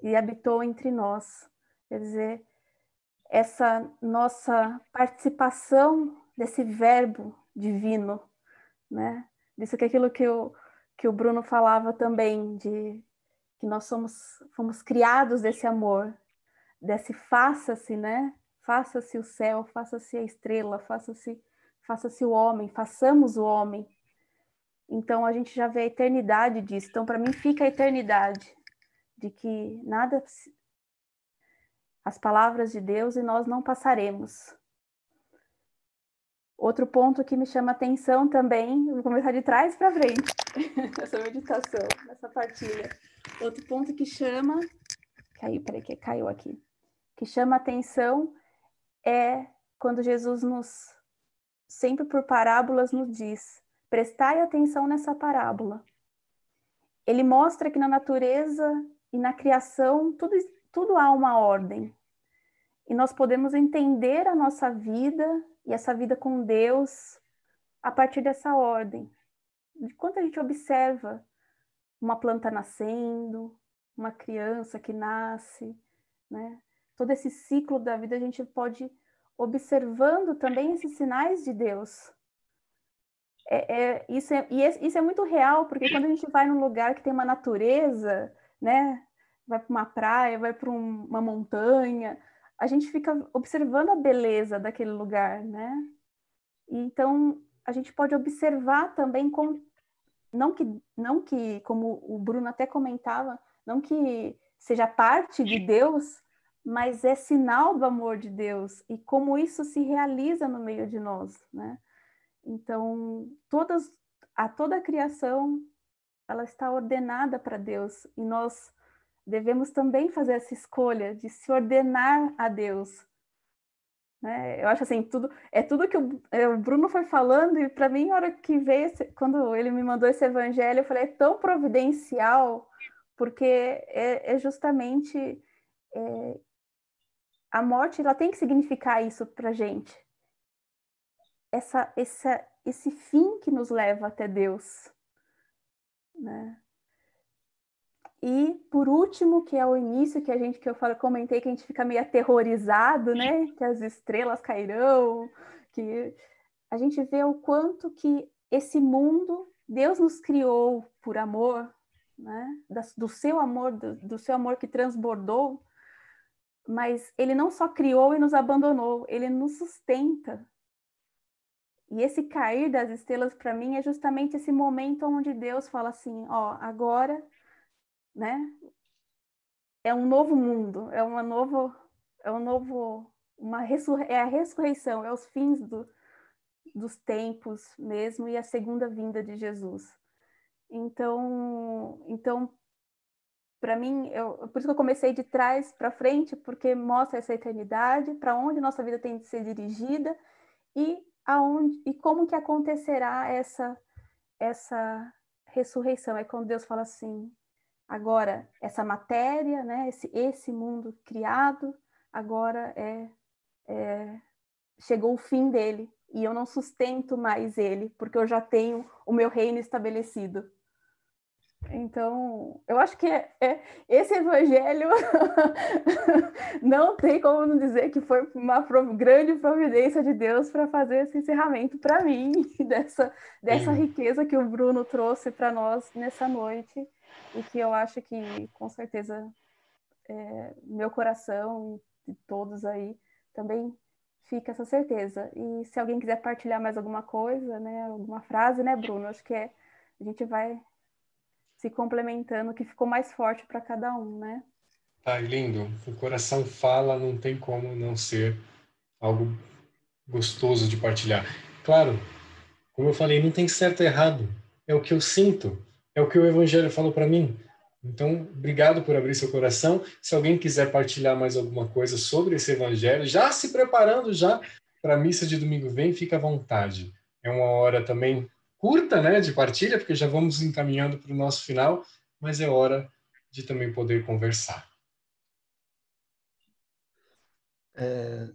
e habitou entre nós. Quer dizer, essa nossa participação desse Verbo divino, né? Disso que é aquilo que o Bruno falava também, de que nós fomos criados desse amor, desse faça-se, né? Faça-se o céu, faça-se a estrela, faça-se o homem, façamos o homem. Então a gente já vê a eternidade disso. Então para mim fica a eternidade de que nada as palavras de Deus e nós não passaremos. Outro ponto que me chama atenção também, eu vou começar de trás para frente, nessa meditação, nessa partilha. Outro ponto que chama, caiu aqui, que chama atenção é quando Jesus sempre por parábolas nos diz, prestai atenção nessa parábola. Ele mostra que na natureza e na criação tudo há uma ordem. E nós podemos entender a nossa vida e essa vida com Deus a partir dessa ordem. De quanto a gente observa uma planta nascendo, uma criança que nasce, né? Todo esse ciclo da vida a gente pode observando também esses sinais de Deus. Isso é muito real, porque quando a gente vai num lugar que tem uma natureza, né? Vai para uma praia, vai para uma montanha, a gente fica observando a beleza daquele lugar, né? Então, a gente pode observar também, não que, como o Bruno até comentava, não que seja parte de Deus, mas é sinal do amor de Deus e como isso se realiza no meio de nós, né? Então, toda a criação, ela está ordenada para Deus e nós devemos também fazer essa escolha de se ordenar a Deus. Né? Eu acho assim, tudo que o Bruno foi falando, e para mim, na hora que veio, quando ele me mandou esse evangelho, eu falei, é tão providencial, porque é justamente a morte, ela tem que significar isso para a gente. Esse fim que nos leva até Deus. Né? E, por último, que é o início, comentei que a gente fica meio aterrorizado, né? Que as estrelas cairão, que a gente vê o quanto que esse mundo, Deus nos criou por amor, né? Do seu amor que transbordou, mas Ele não só criou e nos abandonou, Ele nos sustenta. E esse cair das estrelas, para mim, é justamente esse momento onde Deus fala assim, ó, agora... Né? É um novo mundo, é a ressurreição, é os fins dos tempos mesmo e a segunda vinda de Jesus. Então para mim, por isso que eu comecei de trás para frente, porque mostra essa eternidade, para onde nossa vida tem de ser dirigida e como que acontecerá essa ressurreição. É quando Deus fala assim, agora, essa matéria, né, esse mundo criado, agora chegou o fim dele, e eu não sustento mais ele, porque eu já tenho o meu reino estabelecido. Então, eu acho que esse evangelho não tem como não dizer que foi uma grande providência de Deus para fazer esse encerramento para mim, dessa riqueza que o Bruno trouxe para nós nessa noite, e que eu acho que, com certeza, meu coração e todos aí também fica essa certeza. E se alguém quiser partilhar mais alguma coisa, né, alguma frase, né, Bruno? Acho que a gente vai se complementando, que ficou mais forte para cada um, né? Lindo. O coração fala, não tem como não ser algo gostoso de partilhar. Claro, como eu falei, não tem certo e errado. É o que eu sinto. É o que o Evangelho falou para mim. Então, obrigado por abrir seu coração. Se alguém quiser partilhar mais alguma coisa sobre esse Evangelho, já se preparando já para a missa de domingo vem, fica à vontade. É uma hora também curta, né, de partilha, porque já vamos encaminhando para o nosso final, mas é hora de também poder conversar.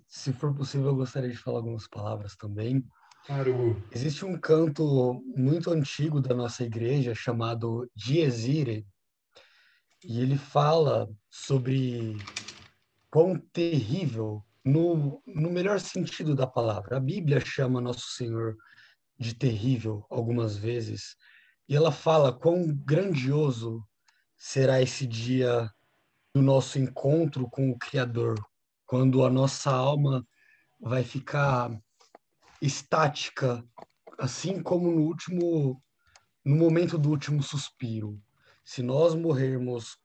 Se for possível, eu gostaria de falar algumas palavras também. Claro. Existe um canto muito antigo da nossa igreja chamado Dies Irae, e ele fala sobre quão terrível, no melhor sentido da palavra. A Bíblia chama Nosso Senhor de terrível algumas vezes, e ela fala quão grandioso será esse dia do nosso encontro com o Criador, quando a nossa alma vai ficar estática, assim como no momento do último suspiro. Se nós morrermos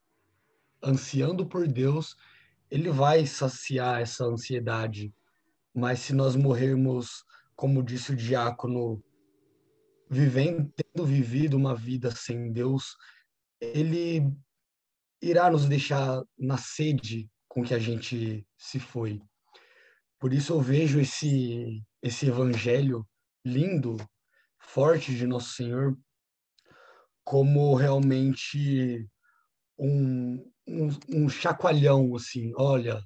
ansiando por Deus, ele vai saciar essa ansiedade. Mas se nós morrermos, como disse o diácono, tendo vivido uma vida sem Deus, ele irá nos deixar na sede com que a gente se foi. Por isso eu vejo esse evangelho lindo, forte de Nosso Senhor, como realmente um chacoalhão, assim, olha,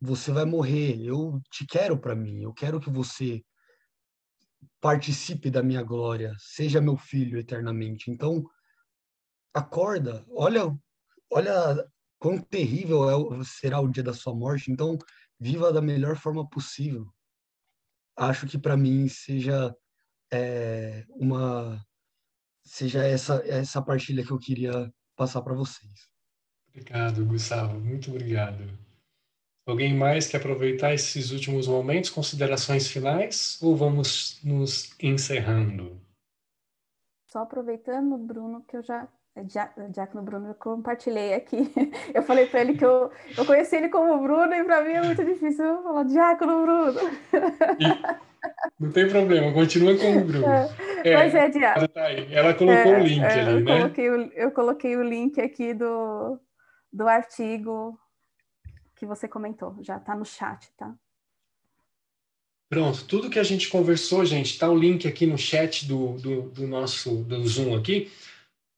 você vai morrer, eu te quero para mim, eu quero que você participe da minha glória, seja meu filho eternamente. Então, acorda, olha quão terrível será o dia da sua morte, então viva da melhor forma possível. Acho que para mim seja essa partilha que eu queria passar para vocês. Obrigado, Gustavo. Muito obrigado. Alguém mais quer aproveitar esses últimos momentos, considerações finais, ou vamos nos encerrando? Só aproveitando, Bruno, que eu Diácono Bruno, eu compartilhei aqui. Eu falei para ele que eu conheci ele como Bruno e para mim é muito difícil eu falar Diácono Bruno. Não tem problema, continua como Bruno. Mas Diácono. Tá aí. Ela colocou o link ali, né? Eu coloquei o link aqui do artigo que você comentou. Já está no chat, tá? Pronto, tudo que a gente conversou, gente, tá o link aqui no chat do Zoom aqui,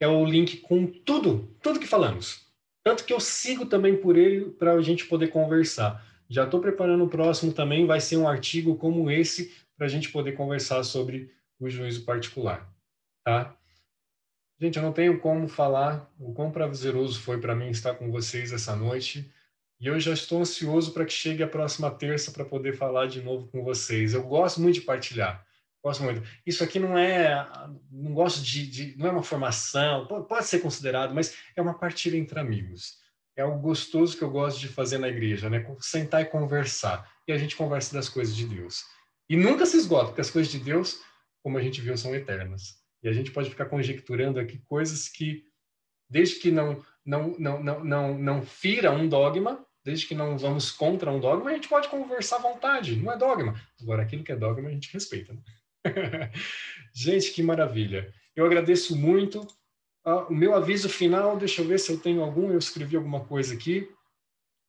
é o link com tudo que falamos. Tanto que eu sigo também por ele para a gente poder conversar. Já estou preparando o próximo também, vai ser um artigo como esse para a gente poder conversar sobre o juízo particular, tá? Gente, eu não tenho como falar o quão prazeroso foi para mim estar com vocês essa noite. E eu já estou ansioso para que chegue a próxima terça para poder falar de novo com vocês. Eu gosto muito de partilhar. Gosto muito. Isso aqui não gosto não é uma formação, pode ser considerado, mas é uma partilha entre amigos. É algo gostoso que eu gosto de fazer na igreja, né? Sentar e conversar. E a gente conversa das coisas de Deus. E nunca se esgota, porque as coisas de Deus, como a gente viu, são eternas. E a gente pode ficar conjecturando aqui coisas que, desde que não fira um dogma, desde que não vamos contra um dogma, a gente pode conversar à vontade, não é dogma. Agora, aquilo que é dogma, a gente respeita. Né? Gente, que maravilha. Eu agradeço muito. O meu aviso final, deixa eu ver se eu tenho algum, eu escrevi alguma coisa aqui.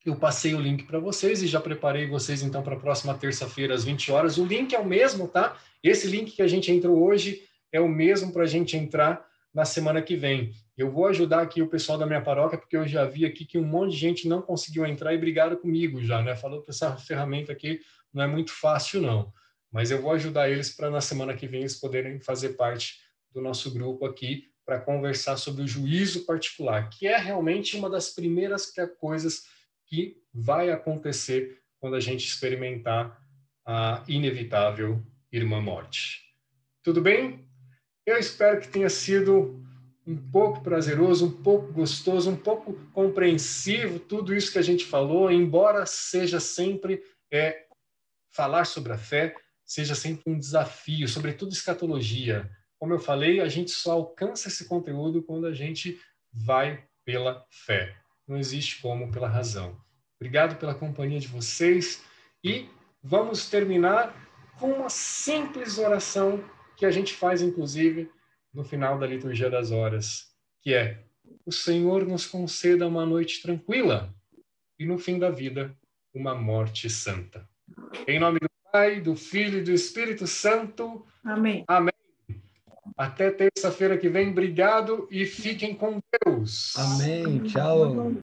Eu passei o link para vocês e já preparei vocês, então, para a próxima terça-feira, às 20 horas. O link é o mesmo, tá? Esse link que a gente entrou hoje é o mesmo para a gente entrar na semana que vem. Eu vou ajudar aqui o pessoal da minha paróquia, porque eu já vi aqui que um monte de gente não conseguiu entrar e brigaram comigo já, né? Falou que essa ferramenta aqui não é muito fácil, não. Mas eu vou ajudar eles para na semana que vem eles poderem fazer parte do nosso grupo aqui para conversar sobre o juízo particular, que é realmente uma das primeiras coisas que vai acontecer quando a gente experimentar a inevitável irmã morte. Tudo bem? Eu espero que tenha sido um pouco prazeroso, um pouco gostoso, um pouco compreensivo, tudo isso que a gente falou, embora seja sempre falar sobre a fé, seja sempre um desafio, sobretudo escatologia. Como eu falei, a gente só alcança esse conteúdo quando a gente vai pela fé. Não existe como pela razão. Obrigado pela companhia de vocês e vamos terminar com uma simples oração que a gente faz, inclusive, no final da liturgia das horas, que é: o Senhor nos conceda uma noite tranquila e, no fim da vida, uma morte santa. Em nome do Pai, do Filho e do Espírito Santo. Amém. Amém. Até terça-feira que vem. Obrigado e fiquem com Deus. Amém. Tchau.